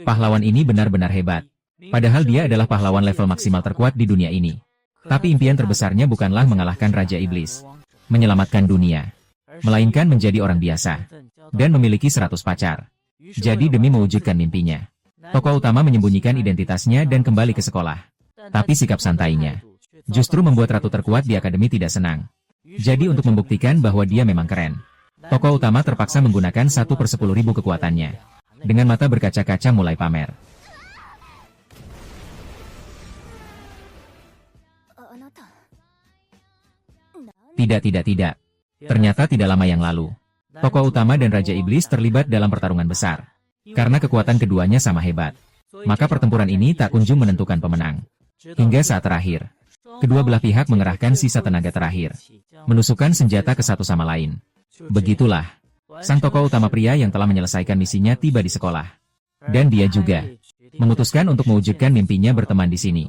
Pahlawan ini benar-benar hebat. Padahal dia adalah pahlawan level maksimal terkuat di dunia ini. Tapi impian terbesarnya bukanlah mengalahkan Raja Iblis, menyelamatkan dunia, melainkan menjadi orang biasa, dan memiliki 100 pacar. Jadi demi mewujudkan mimpinya, tokoh utama menyembunyikan identitasnya dan kembali ke sekolah. Tapi sikap santainya justru membuat ratu terkuat di akademi tidak senang. Jadi untuk membuktikan bahwa dia memang keren, tokoh utama terpaksa menggunakan 1/10.000 kekuatannya. Dengan mata berkaca-kaca mulai pamer. Tidak. Ternyata tidak lama yang lalu, tokoh utama dan Raja Iblis terlibat dalam pertarungan besar. Karena kekuatan keduanya sama hebat, maka pertempuran ini tak kunjung menentukan pemenang. Hingga saat terakhir, kedua belah pihak mengerahkan sisa tenaga terakhir, menusukkan senjata ke satu sama lain. Begitulah, sang tokoh utama pria yang telah menyelesaikan misinya tiba di sekolah. Dan dia juga memutuskan untuk mewujudkan mimpinya berteman di sini.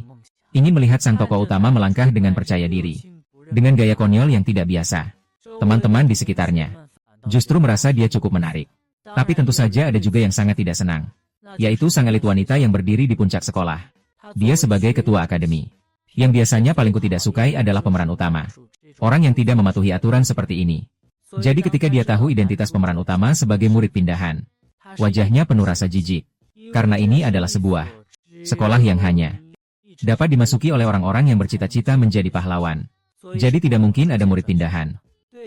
Ingin melihat sang tokoh utama melangkah dengan percaya diri, dengan gaya konyol yang tidak biasa. Teman-teman di sekitarnya justru merasa dia cukup menarik. Tapi tentu saja ada juga yang sangat tidak senang, yaitu sang elit wanita yang berdiri di puncak sekolah. Dia sebagai ketua akademi. Yang biasanya paling tidak sukai adalah pemeran utama, orang yang tidak mematuhi aturan seperti ini. Jadi ketika dia tahu identitas pemeran utama sebagai murid pindahan, wajahnya penuh rasa jijik. Karena ini adalah sebuah sekolah yang hanya dapat dimasuki oleh orang-orang yang bercita-cita menjadi pahlawan. Jadi tidak mungkin ada murid pindahan.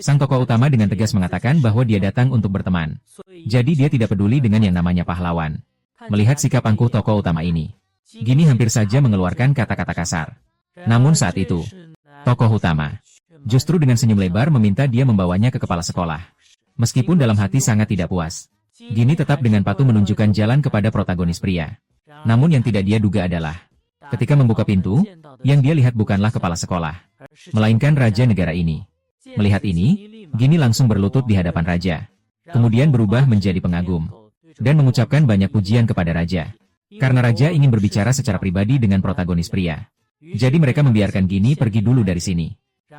Sang tokoh utama dengan tegas mengatakan bahwa dia datang untuk berteman. Jadi dia tidak peduli dengan yang namanya pahlawan. Melihat sikap angkuh tokoh utama ini, Gini hampir saja mengeluarkan kata-kata kasar. Namun saat itu, tokoh utama justru dengan senyum lebar meminta dia membawanya ke kepala sekolah. Meskipun dalam hati sangat tidak puas, Gini tetap dengan patuh menunjukkan jalan kepada protagonis pria. Namun yang tidak dia duga adalah, ketika membuka pintu, yang dia lihat bukanlah kepala sekolah, melainkan raja negara ini. Melihat ini, Gini langsung berlutut di hadapan raja. Kemudian berubah menjadi pengagum, dan mengucapkan banyak pujian kepada raja. Karena raja ingin berbicara secara pribadi dengan protagonis pria. Jadi mereka membiarkan Gini pergi dulu dari sini.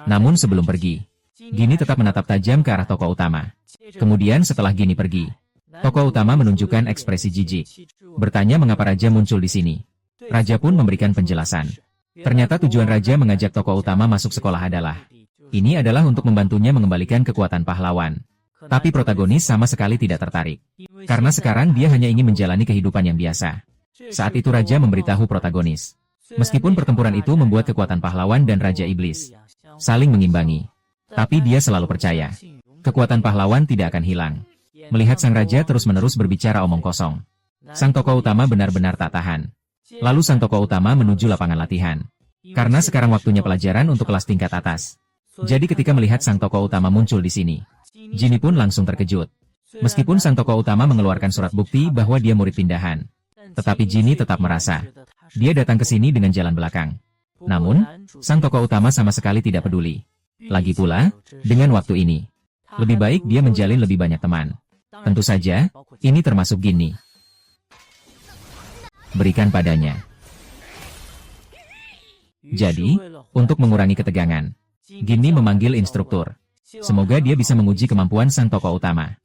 Namun sebelum pergi, Gini tetap menatap tajam ke arah tokoh utama. Kemudian setelah Gini pergi, tokoh utama menunjukkan ekspresi jijik. Bertanya mengapa raja muncul di sini. Raja pun memberikan penjelasan. Ternyata tujuan raja mengajak tokoh utama masuk sekolah adalah, ini adalah untuk membantunya mengembalikan kekuatan pahlawan. Tapi protagonis sama sekali tidak tertarik. Karena sekarang dia hanya ingin menjalani kehidupan yang biasa. Saat itu raja memberitahu protagonis. Meskipun pertempuran itu membuat kekuatan pahlawan dan Raja Iblis saling mengimbangi, tapi dia selalu percaya, kekuatan pahlawan tidak akan hilang. Melihat sang raja terus-menerus berbicara omong kosong, sang tokoh utama benar-benar tak tahan. Lalu sang tokoh utama menuju lapangan latihan. Karena sekarang waktunya pelajaran untuk kelas tingkat atas. Jadi ketika melihat sang tokoh utama muncul di sini, Gini pun langsung terkejut. Meskipun sang tokoh utama mengeluarkan surat bukti bahwa dia murid pindahan, tetapi Gini tetap merasa, dia datang ke sini dengan jalan belakang. Namun, sang tokoh utama sama sekali tidak peduli. Lagi pula, dengan waktu ini, lebih baik dia menjalin lebih banyak teman. Tentu saja, ini termasuk Gini. Berikan padanya. Jadi, untuk mengurangi ketegangan, Gini memanggil instruktur. Semoga dia bisa menguji kemampuan sang tokoh utama.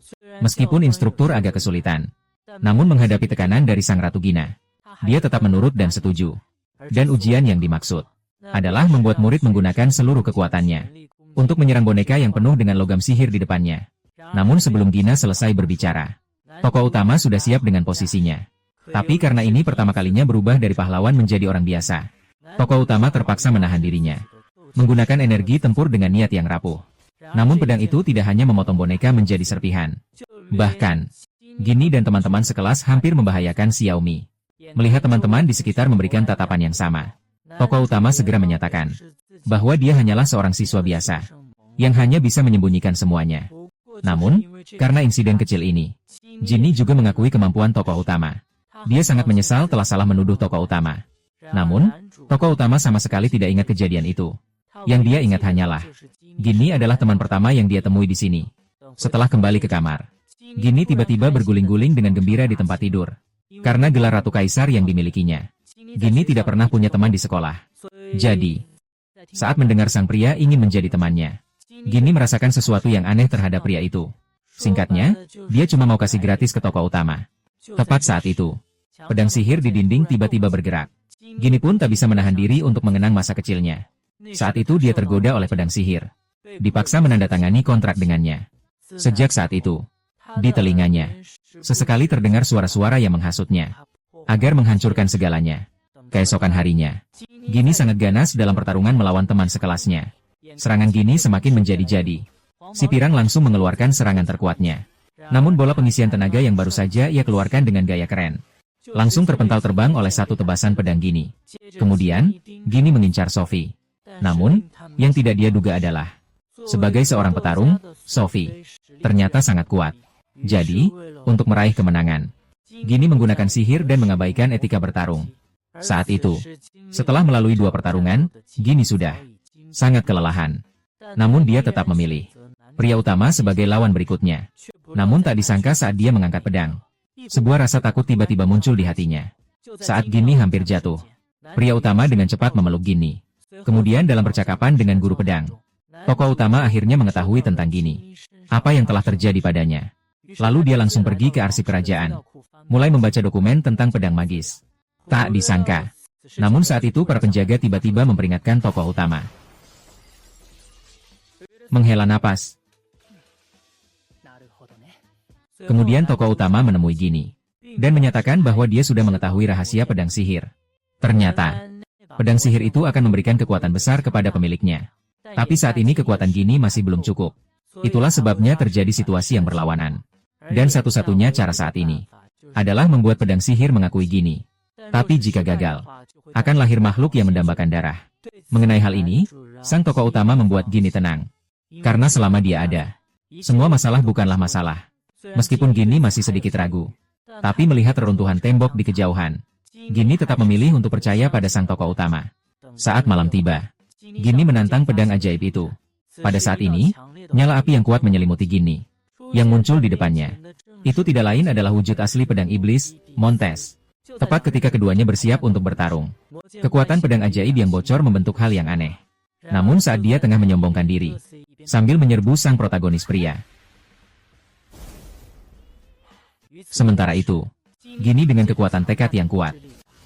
Meskipun instruktur agak kesulitan, namun menghadapi tekanan dari sang Ratu Gina, dia tetap menurut dan setuju. Dan ujian yang dimaksud adalah membuat murid menggunakan seluruh kekuatannya untuk menyerang boneka yang penuh dengan logam sihir di depannya. Namun sebelum Gina selesai berbicara, tokoh utama sudah siap dengan posisinya. Tapi karena ini pertama kalinya berubah dari pahlawan menjadi orang biasa, tokoh utama terpaksa menahan dirinya, menggunakan energi tempur dengan niat yang rapuh. Namun pedang itu tidak hanya memotong boneka menjadi serpihan. Bahkan, Gini dan teman-teman sekelas hampir membahayakan Xiaomi. Melihat teman-teman di sekitar memberikan tatapan yang sama, tokoh utama segera menyatakan bahwa dia hanyalah seorang siswa biasa yang hanya bisa menyembunyikan semuanya. Namun, karena insiden kecil ini, Gini juga mengakui kemampuan tokoh utama. Dia sangat menyesal telah salah menuduh tokoh utama. Namun, tokoh utama sama sekali tidak ingat kejadian itu. Yang dia ingat hanyalah, Gini adalah teman pertama yang dia temui di sini. Setelah kembali ke kamar, Gini tiba-tiba berguling-guling dengan gembira di tempat tidur. Karena gelar Ratu Kaisar yang dimilikinya, Gini tidak pernah punya teman di sekolah. Jadi, saat mendengar sang pria ingin menjadi temannya, Gini merasakan sesuatu yang aneh terhadap pria itu. Singkatnya, dia cuma mau kasih gratis ke tokoh utama. Tepat saat itu, Pedang sihir di dinding tiba-tiba bergerak. Gini pun tak bisa menahan diri untuk mengenang masa kecilnya. Saat itu dia tergoda oleh pedang sihir. Dipaksa menandatangani kontrak dengannya. Sejak saat itu, di telinganya, sesekali terdengar suara-suara yang menghasutnya. Agar menghancurkan segalanya. Keesokan harinya, Gini sangat ganas dalam pertarungan melawan teman sekelasnya. Serangan Gini semakin menjadi-jadi. Si pirang langsung mengeluarkan serangan terkuatnya. Namun bola pengisian tenaga yang baru saja ia keluarkan dengan gaya keren langsung terpental terbang oleh satu tebasan pedang Gini. Kemudian, Gini mengincar Sophie. Namun, yang tidak dia duga adalah, sebagai seorang petarung, Sophie ternyata sangat kuat. Jadi, untuk meraih kemenangan, Gini menggunakan sihir dan mengabaikan etika bertarung. Saat itu, setelah melalui 2 pertarungan, Gini sudah sangat kelelahan. Namun dia tetap memilih pria utama sebagai lawan berikutnya. Namun tak disangka saat dia mengangkat pedang, sebuah rasa takut tiba-tiba muncul di hatinya. Saat Gini hampir jatuh, pria utama dengan cepat memeluk Gini. Kemudian dalam percakapan dengan guru pedang, tokoh utama akhirnya mengetahui tentang Gini. Apa yang telah terjadi padanya. Lalu dia langsung pergi ke arsip kerajaan, mulai membaca dokumen tentang pedang magis. Tak disangka. Namun saat itu para penjaga tiba-tiba memperingatkan tokoh utama. Menghela napas. Kemudian tokoh utama menemui Gini dan menyatakan bahwa dia sudah mengetahui rahasia pedang sihir. Ternyata, pedang sihir itu akan memberikan kekuatan besar kepada pemiliknya. Tapi saat ini kekuatan Gini masih belum cukup. Itulah sebabnya terjadi situasi yang berlawanan. Dan satu-satunya cara saat ini adalah membuat pedang sihir mengakui Gini. Tapi jika gagal, akan lahir makhluk yang mendambakan darah. Mengenai hal ini, sang tokoh utama membuat Gini tenang. Karena selama dia ada, semua masalah bukanlah masalah. Meskipun Gini masih sedikit ragu, tapi melihat reruntuhan tembok di kejauhan, Gini tetap memilih untuk percaya pada sang tokoh utama. Saat malam tiba, Gini menantang pedang ajaib itu. Pada saat ini, nyala api yang kuat menyelimuti Gini. Yang muncul di depannya, itu tidak lain adalah wujud asli pedang iblis, Montes. Tepat ketika keduanya bersiap untuk bertarung, kekuatan pedang ajaib yang bocor membentuk hal yang aneh. Namun saat dia tengah menyombongkan diri, sambil menyerbu sang protagonis pria. Sementara itu, Gini dengan kekuatan tekad yang kuat,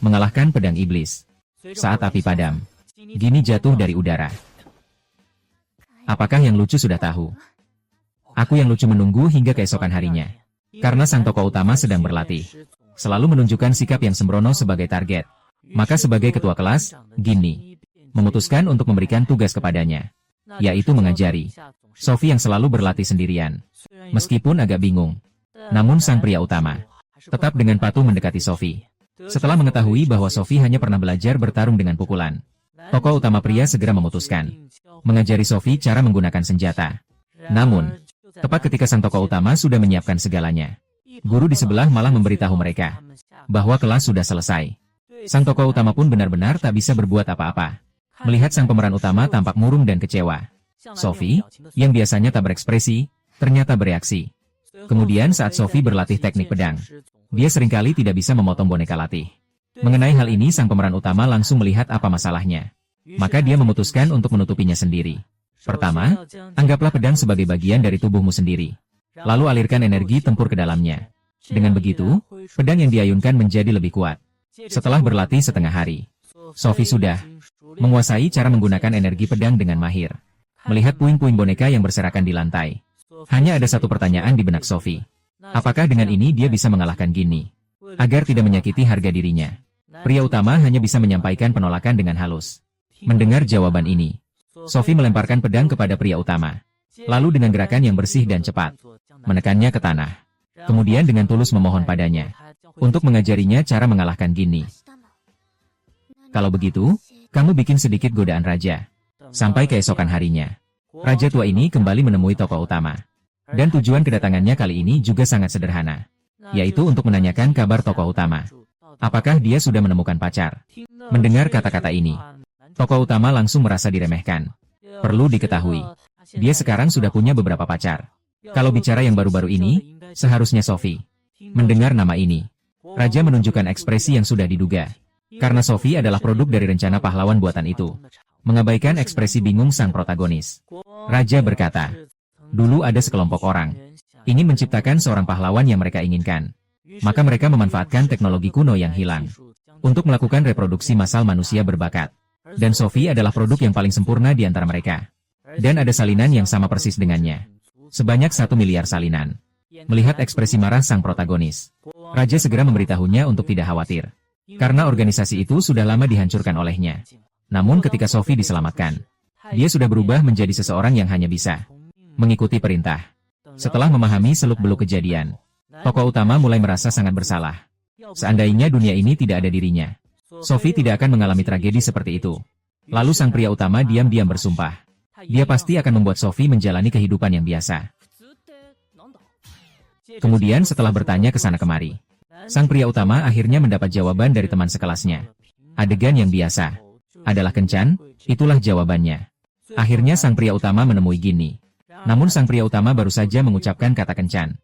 mengalahkan pedang iblis. Saat api padam, Gini jatuh dari udara. Apakah yang lucu sudah tahu? Aku yang lucu menunggu hingga keesokan harinya. Karena sang tokoh utama sedang berlatih, selalu menunjukkan sikap yang sembrono sebagai target. Maka sebagai ketua kelas, Gini memutuskan untuk memberikan tugas kepadanya, yaitu mengajari Sophie yang selalu berlatih sendirian. Meskipun agak bingung, namun sang pria utama tetap dengan patuh mendekati Sophie. Setelah mengetahui bahwa Sophie hanya pernah belajar bertarung dengan pukulan, tokoh utama pria segera memutuskan mengajari Sophie cara menggunakan senjata. Namun, tepat ketika sang tokoh utama sudah menyiapkan segalanya, guru di sebelah malah memberitahu mereka bahwa kelas sudah selesai. Sang tokoh utama pun benar-benar tak bisa berbuat apa-apa. Melihat sang pemeran utama tampak murung dan kecewa, Sophie, yang biasanya tak berekspresi, ternyata bereaksi. Kemudian saat Sophie berlatih teknik pedang, dia seringkali tidak bisa memotong boneka latih. Mengenai hal ini sang pemeran utama langsung melihat apa masalahnya. Maka dia memutuskan untuk menutupinya sendiri. Pertama, anggaplah pedang sebagai bagian dari tubuhmu sendiri. Lalu alirkan energi tempur ke dalamnya. Dengan begitu, pedang yang diayunkan menjadi lebih kuat. Setelah berlatih setengah hari, Sophie sudah menguasai cara menggunakan energi pedang dengan mahir. Melihat puing-puing boneka yang berserakan di lantai, hanya ada satu pertanyaan di benak Sophie. Apakah dengan ini dia bisa mengalahkan Gini? Agar tidak menyakiti harga dirinya, pria utama hanya bisa menyampaikan penolakan dengan halus. Mendengar jawaban ini, Sophie melemparkan pedang kepada pria utama. Lalu dengan gerakan yang bersih dan cepat, menekannya ke tanah. Kemudian dengan tulus memohon padanya untuk mengajarinya cara mengalahkan Gini. Kalau begitu, kamu bikin sedikit godaan raja. Sampai keesokan harinya, raja tua ini kembali menemui tokoh utama. Dan tujuan kedatangannya kali ini juga sangat sederhana, yaitu untuk menanyakan kabar tokoh utama. Apakah dia sudah menemukan pacar? Mendengar kata-kata ini, tokoh utama langsung merasa diremehkan. Perlu diketahui, dia sekarang sudah punya beberapa pacar. Kalau bicara yang baru-baru ini, seharusnya Sophie. Mendengar nama ini, raja menunjukkan ekspresi yang sudah diduga. Karena Sophie adalah produk dari rencana pahlawan buatan itu. Mengabaikan ekspresi bingung sang protagonis, raja berkata, dulu ada sekelompok orang ingin menciptakan seorang pahlawan yang mereka inginkan. Maka mereka memanfaatkan teknologi kuno yang hilang untuk melakukan reproduksi massal manusia berbakat. Dan Sophie adalah produk yang paling sempurna di antara mereka. Dan ada salinan yang sama persis dengannya. Sebanyak 1 miliar salinan. Melihat ekspresi marah sang protagonis, Raja segera memberitahunya untuk tidak khawatir. Karena organisasi itu sudah lama dihancurkan olehnya. Namun ketika Sophie diselamatkan, dia sudah berubah menjadi seseorang yang hanya bisa mengikuti perintah. Setelah memahami seluk-beluk kejadian, tokoh utama mulai merasa sangat bersalah. Seandainya dunia ini tidak ada dirinya, Sophie tidak akan mengalami tragedi seperti itu. Lalu sang pria utama diam-diam bersumpah. Dia pasti akan membuat Sophie menjalani kehidupan yang biasa. Kemudian setelah bertanya ke sana kemari, sang pria utama akhirnya mendapat jawaban dari teman sekelasnya. Adegan yang biasa adalah kencan, itulah jawabannya. Akhirnya sang pria utama menemui Ginny. Namun sang pria utama baru saja mengucapkan kata kencan.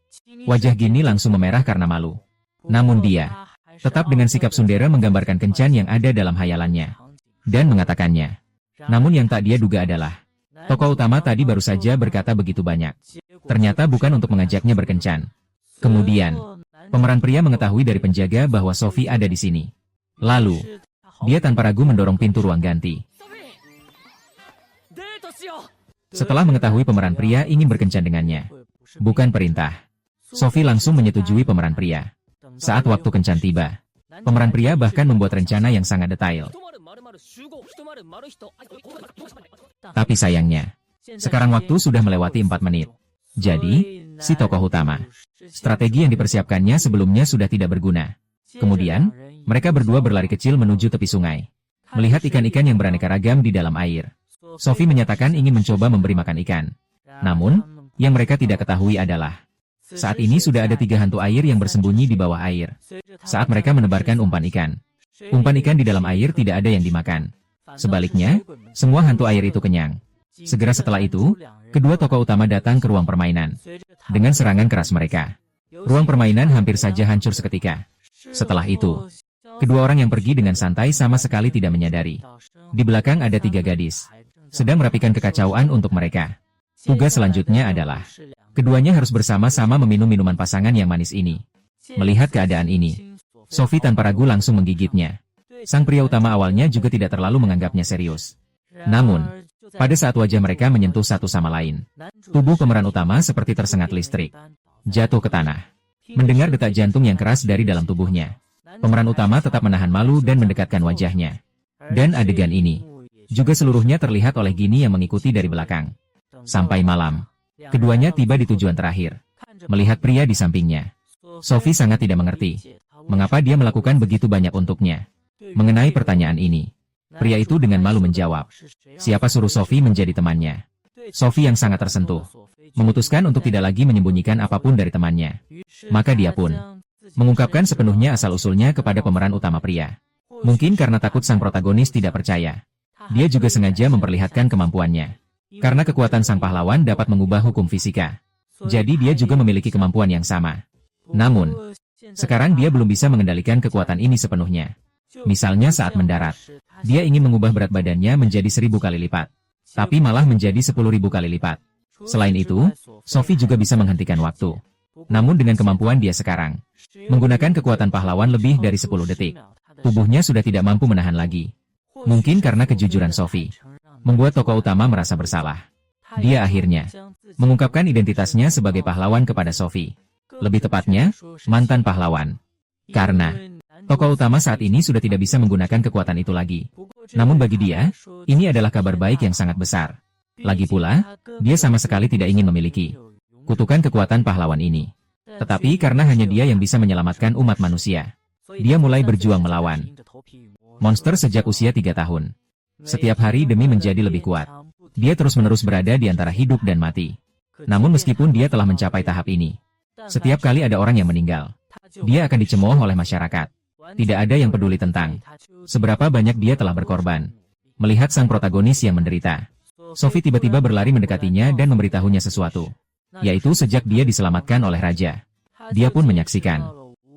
Wajah Ginny langsung memerah karena malu. Namun dia tetap dengan sikap sundere menggambarkan kencan yang ada dalam hayalannya. Dan mengatakannya. Namun yang tak dia duga adalah, tokoh utama tadi baru saja berkata begitu banyak. Ternyata bukan untuk mengajaknya berkencan. Kemudian, pemeran pria mengetahui dari penjaga bahwa Sophie ada di sini. Lalu, dia tanpa ragu mendorong pintu ruang ganti. Setelah mengetahui pemeran pria ingin berkencan dengannya, bukan perintah, Sophie langsung menyetujui pemeran pria. Saat waktu kencan tiba, pemeran pria bahkan membuat rencana yang sangat detail. Tapi sayangnya, sekarang waktu sudah melewati 4 menit. Jadi, si tokoh utama, strategi yang dipersiapkannya sebelumnya sudah tidak berguna. Kemudian, mereka berdua berlari kecil menuju tepi sungai. Melihat ikan-ikan yang beraneka ragam di dalam air, Sophie menyatakan ingin mencoba memberi makan ikan. Namun, yang mereka tidak ketahui adalah, saat ini sudah ada 3 hantu air yang bersembunyi di bawah air. Saat mereka menebarkan umpan ikan di dalam air tidak ada yang dimakan. Sebaliknya, semua hantu air itu kenyang. Segera setelah itu, kedua tokoh utama datang ke ruang permainan. Dengan serangan keras mereka, ruang permainan hampir saja hancur seketika. Setelah itu, kedua orang yang pergi dengan santai sama sekali tidak menyadari. Di belakang ada 3 gadis, sedang merapikan kekacauan untuk mereka. Tugas selanjutnya adalah, keduanya harus bersama-sama meminum minuman pasangan yang manis ini. Melihat keadaan ini, Sophie tanpa ragu langsung menggigitnya. Sang pria utama awalnya juga tidak terlalu menganggapnya serius. Namun, pada saat wajah mereka menyentuh satu sama lain, tubuh pemeran utama seperti tersengat listrik. Jatuh ke tanah. Mendengar detak jantung yang keras dari dalam tubuhnya, pemeran utama tetap menahan malu dan mendekatkan wajahnya. Dan adegan ini juga seluruhnya terlihat oleh Ginny yang mengikuti dari belakang. Sampai malam, keduanya tiba di tujuan terakhir. Melihat pria di sampingnya, Sophie sangat tidak mengerti mengapa dia melakukan begitu banyak untuknya. Mengenai pertanyaan ini, pria itu dengan malu menjawab, siapa suruh Sophie menjadi temannya? Sophie yang sangat tersentuh, memutuskan untuk tidak lagi menyembunyikan apapun dari temannya. Maka dia pun mengungkapkan sepenuhnya asal-usulnya kepada pemeran utama pria. Mungkin karena takut sang protagonis tidak percaya, dia juga sengaja memperlihatkan kemampuannya. Karena kekuatan sang pahlawan dapat mengubah hukum fisika. Jadi dia juga memiliki kemampuan yang sama. Namun, sekarang dia belum bisa mengendalikan kekuatan ini sepenuhnya. Misalnya saat mendarat, dia ingin mengubah berat badannya menjadi 1000 kali lipat. Tapi malah menjadi 10.000 kali lipat. Selain itu, Sophie juga bisa menghentikan waktu. Namun dengan kemampuan dia sekarang, menggunakan kekuatan pahlawan lebih dari 10 detik, tubuhnya sudah tidak mampu menahan lagi. Mungkin karena kejujuran Sophie membuat tokoh utama merasa bersalah. Dia akhirnya mengungkapkan identitasnya sebagai pahlawan kepada Sophie. Lebih tepatnya, mantan pahlawan. Karena tokoh utama saat ini sudah tidak bisa menggunakan kekuatan itu lagi. Namun bagi dia, ini adalah kabar baik yang sangat besar. Lagi pula, dia sama sekali tidak ingin memiliki kutukan kekuatan pahlawan ini. Tetapi karena hanya dia yang bisa menyelamatkan umat manusia, dia mulai berjuang melawan monster sejak usia 3 tahun. Setiap hari demi menjadi lebih kuat, dia terus-menerus berada di antara hidup dan mati. Namun meskipun dia telah mencapai tahap ini, setiap kali ada orang yang meninggal, dia akan dicemooh oleh masyarakat. Tidak ada yang peduli tentang seberapa banyak dia telah berkorban. Melihat sang protagonis yang menderita, Sophie tiba-tiba berlari mendekatinya dan memberitahunya sesuatu. Yaitu sejak dia diselamatkan oleh raja, dia pun menyaksikan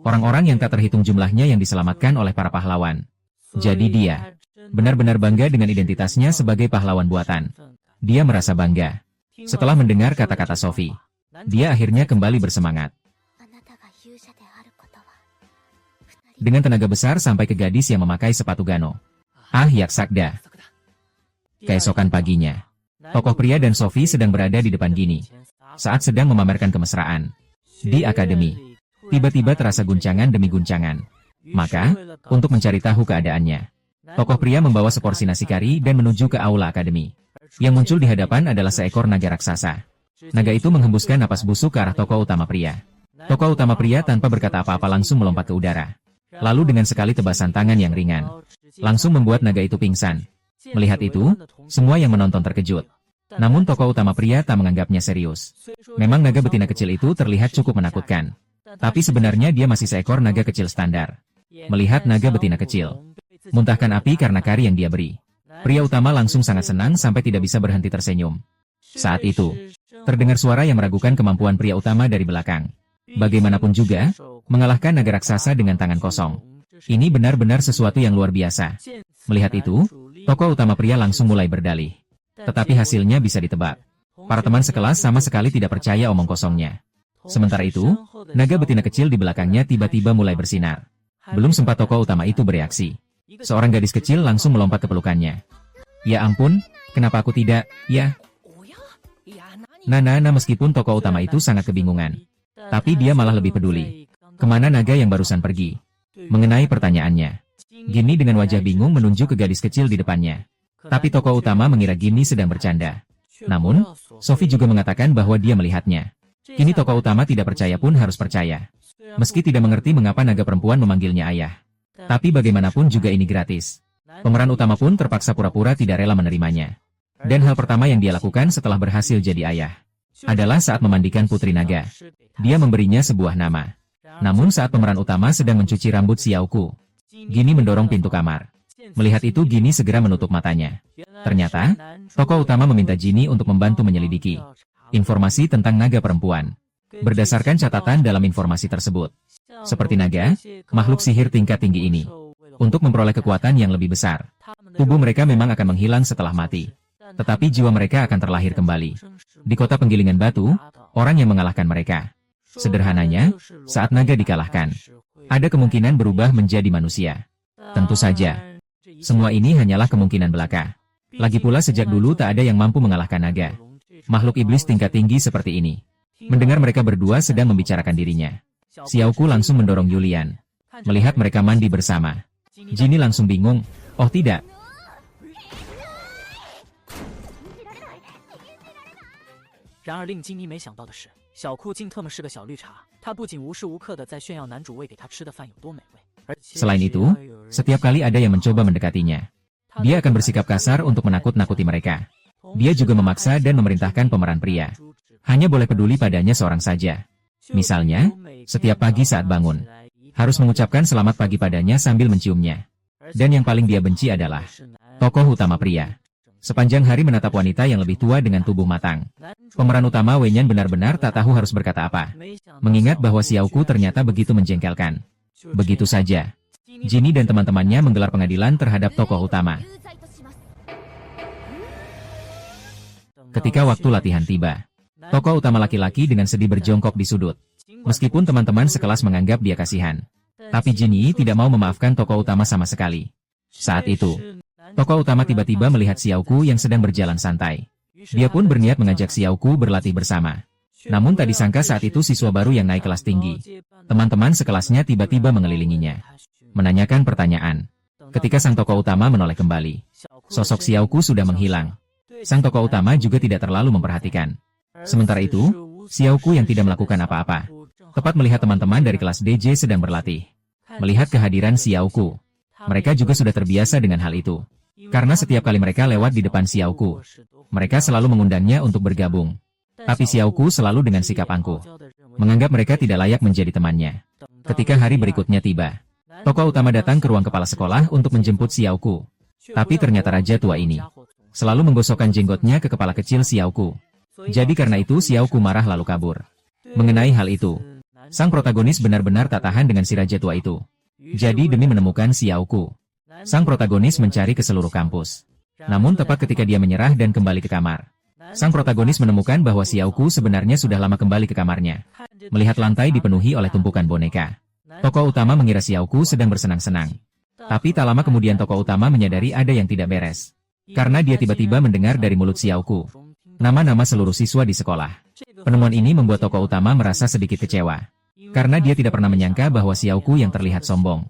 orang-orang yang tak terhitung jumlahnya yang diselamatkan oleh para pahlawan. Jadi dia benar-benar bangga dengan identitasnya sebagai pahlawan buatan. Dia merasa bangga. Setelah mendengar kata-kata Sophie, dia akhirnya kembali bersemangat. dengan tenaga besar sampai ke gadis yang memakai sepatu gano. Ah, Yaksakda. Keesokan paginya, tokoh pria dan Sophie sedang berada di depan Gini saat sedang memamerkan kemesraan. Di akademi, tiba-tiba terasa guncangan demi guncangan. Maka, untuk mencari tahu keadaannya, tokoh pria membawa seporsi nasi kari dan menuju ke aula akademi. Yang muncul di hadapan adalah seekor naga raksasa. Naga itu menghembuskan napas busuk ke arah tokoh utama pria. Tokoh utama pria tanpa berkata apa-apa langsung melompat ke udara. Lalu dengan sekali tebasan tangan yang ringan, langsung membuat naga itu pingsan. Melihat itu, semua yang menonton terkejut. Namun tokoh utama pria tak menganggapnya serius. Memang naga betina kecil itu terlihat cukup menakutkan. Tapi sebenarnya dia masih seekor naga kecil standar. Melihat naga betina kecil muntahkan api karena kari yang dia beri, pria utama langsung sangat senang sampai tidak bisa berhenti tersenyum. Saat itu, terdengar suara yang meragukan kemampuan pria utama dari belakang. Bagaimanapun juga, mengalahkan naga raksasa dengan tangan kosong. Ini benar-benar sesuatu yang luar biasa. Melihat itu, tokoh utama pria langsung mulai berdalih. Tetapi hasilnya bisa ditebak. Para teman sekelas sama sekali tidak percaya omong kosongnya. Sementara itu, naga betina kecil di belakangnya tiba-tiba mulai bersinar. Belum sempat tokoh utama itu bereaksi, seorang gadis kecil langsung melompat ke pelukannya. Ya ampun, kenapa aku tidak, ya? Nana meskipun tokoh utama itu sangat kebingungan. Tapi dia malah lebih peduli. Kemana naga yang barusan pergi? Mengenai pertanyaannya, Gini dengan wajah bingung menunjuk ke gadis kecil di depannya. Tapi tokoh utama mengira Gini sedang bercanda. Namun, Sophie juga mengatakan bahwa dia melihatnya. Kini tokoh utama tidak percaya pun harus percaya. Meski tidak mengerti mengapa naga perempuan memanggilnya ayah. Tapi bagaimanapun juga ini gratis. Pemeran utama pun terpaksa pura-pura tidak rela menerimanya. Dan hal pertama yang dia lakukan setelah berhasil jadi ayah adalah saat memandikan putri naga. Dia memberinya sebuah nama. Namun saat pemeran utama sedang mencuci rambut Xiaoku, Gini mendorong pintu kamar. Melihat itu Gini segera menutup matanya. Ternyata, tokoh utama meminta Gini untuk membantu menyelidiki informasi tentang naga perempuan. Berdasarkan catatan dalam informasi tersebut, seperti naga, makhluk sihir tingkat tinggi ini, untuk memperoleh kekuatan yang lebih besar, tubuh mereka memang akan menghilang setelah mati. Tetapi jiwa mereka akan terlahir kembali. Di kota penggilingan batu, orang yang mengalahkan mereka. Sederhananya, saat naga dikalahkan, ada kemungkinan berubah menjadi manusia. Tentu saja, semua ini hanyalah kemungkinan belaka. Lagi pula sejak dulu tak ada yang mampu mengalahkan naga. Makhluk iblis tingkat tinggi seperti ini. Mendengar mereka berdua sedang membicarakan dirinya, Xiaoku langsung mendorong Yulian. Melihat mereka mandi bersama, Gini langsung bingung. Oh tidak. Selain itu, setiap kali ada yang mencoba mendekatinya, dia akan bersikap kasar untuk menakut-nakuti mereka. Dia juga memaksa dan memerintahkan pemeran pria hanya boleh peduli padanya seorang saja. Misalnya, setiap pagi saat bangun, harus mengucapkan selamat pagi padanya sambil menciumnya. Dan yang paling dia benci adalah tokoh utama pria. Sepanjang hari menatap wanita yang lebih tua dengan tubuh matang. Pemeran utama Wenyan benar-benar tak tahu harus berkata apa. Mengingat bahwa Xiaoku ternyata begitu menjengkelkan. Begitu saja, Gini dan teman-temannya menggelar pengadilan terhadap tokoh utama. Ketika waktu latihan tiba, tokoh utama laki-laki dengan sedih berjongkok di sudut. Meskipun teman-teman sekelas menganggap dia kasihan, tapi Gini tidak mau memaafkan tokoh utama sama sekali. Saat itu, tokoh utama tiba-tiba melihat Xiaoku yang sedang berjalan santai. Dia pun berniat mengajak Xiaoku berlatih bersama. Namun tak disangka saat itu siswa baru yang naik kelas tinggi. Teman-teman sekelasnya tiba-tiba mengelilinginya, menanyakan pertanyaan. Ketika sang tokoh utama menoleh kembali, sosok Xiaoku sudah menghilang. Sang tokoh utama juga tidak terlalu memperhatikan. Sementara itu, Xiaoku yang tidak melakukan apa-apa, tepat melihat teman-teman dari kelas DJ sedang berlatih. Melihat kehadiran Xiaoku, mereka juga sudah terbiasa dengan hal itu. Karena setiap kali mereka lewat di depan Xiaoku, mereka selalu mengundangnya untuk bergabung. Tapi Xiaoku selalu dengan sikap angkuh, menganggap mereka tidak layak menjadi temannya. Ketika hari berikutnya tiba, tokoh utama datang ke ruang kepala sekolah untuk menjemput Xiaoku. Tapi ternyata raja tua ini selalu menggosokkan jenggotnya ke kepala kecil Xiaoku. Jadi karena itu Xiaoku marah lalu kabur. Mengenai hal itu, sang protagonis benar-benar tak tahan dengan si raja tua itu. Jadi demi menemukan Xiaoku, sang protagonis mencari ke seluruh kampus. Namun tepat ketika dia menyerah dan kembali ke kamar, sang protagonis menemukan bahwa Xiaoku sebenarnya sudah lama kembali ke kamarnya. Melihat lantai dipenuhi oleh tumpukan boneka, Tokoh utama mengira Xiaoku sedang bersenang-senang. Tapi tak lama kemudian tokoh utama menyadari ada yang tidak beres. Karena dia tiba-tiba mendengar dari mulut Xiaoku nama-nama seluruh siswa di sekolah. Penemuan ini membuat tokoh utama merasa sedikit kecewa. Karena dia tidak pernah menyangka bahwa Xiaoku yang terlihat sombong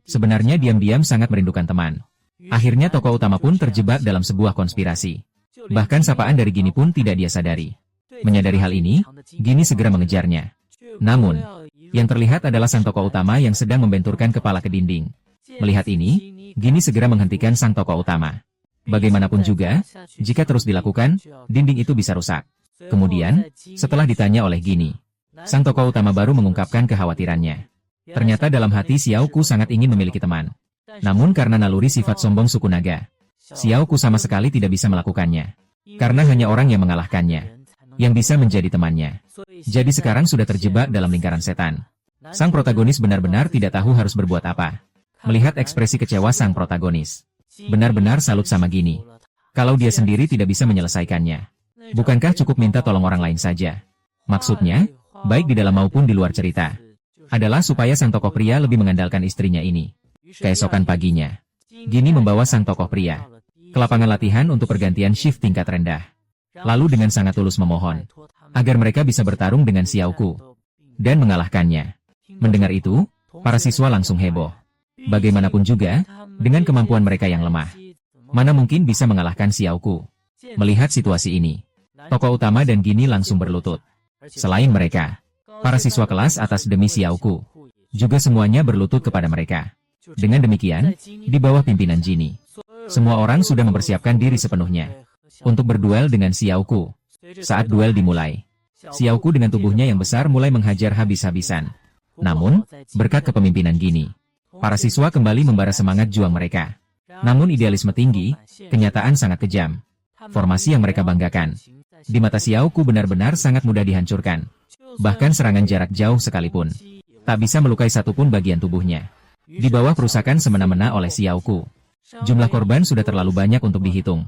sebenarnya diam-diam sangat merindukan teman. Akhirnya tokoh utama pun terjebak dalam sebuah konspirasi. Bahkan sapaan dari Gini pun tidak dia sadari. Menyadari hal ini, Gini segera mengejarnya. Namun, yang terlihat adalah sang tokoh utama yang sedang membenturkan kepala ke dinding. Melihat ini, Gini segera menghentikan sang tokoh utama. Bagaimanapun juga, jika terus dilakukan, dinding itu bisa rusak. Kemudian, setelah ditanya oleh Gini, sang tokoh utama baru mengungkapkan kekhawatirannya. Ternyata dalam hati Xiaoku sangat ingin memiliki teman. Namun karena naluri sifat sombong suku naga, Xiaoku sama sekali tidak bisa melakukannya. Karena hanya orang yang mengalahkannya yang bisa menjadi temannya. Jadi sekarang sudah terjebak dalam lingkaran setan. Sang protagonis benar-benar tidak tahu harus berbuat apa. Melihat ekspresi kecewa sang protagonis, benar-benar salut sama Gini. Kalau dia sendiri tidak bisa menyelesaikannya, bukankah cukup minta tolong orang lain saja? Maksudnya, baik di dalam maupun di luar cerita, adalah supaya sang tokoh pria lebih mengandalkan istrinya ini. Keesokan paginya, Gini membawa sang tokoh pria ke lapangan latihan untuk pergantian shift tingkat rendah. Lalu dengan sangat tulus memohon agar mereka bisa bertarung dengan Xiaoku dan mengalahkannya. Mendengar itu, para siswa langsung heboh. Bagaimanapun juga, dengan kemampuan mereka yang lemah, mana mungkin bisa mengalahkan Xiaoku. Melihat situasi ini, tokoh utama dan Gini langsung berlutut. Selain mereka, para siswa kelas atas demi Xiaoku juga semuanya berlutut kepada mereka. Dengan demikian, di bawah pimpinan Gini, semua orang sudah mempersiapkan diri sepenuhnya untuk berduel dengan Xiaoku. Saat duel dimulai, Xiaoku dengan tubuhnya yang besar mulai menghajar habis-habisan. Namun, berkat kepemimpinan Gini, para siswa kembali membara semangat juang mereka. Namun idealisme tinggi, kenyataan sangat kejam. Formasi yang mereka banggakan, di mata Xiaoku benar-benar sangat mudah dihancurkan. Bahkan serangan jarak jauh sekalipun, tak bisa melukai satupun bagian tubuhnya. Di bawah perusakan semena-mena oleh Xiaoku, jumlah korban sudah terlalu banyak untuk dihitung.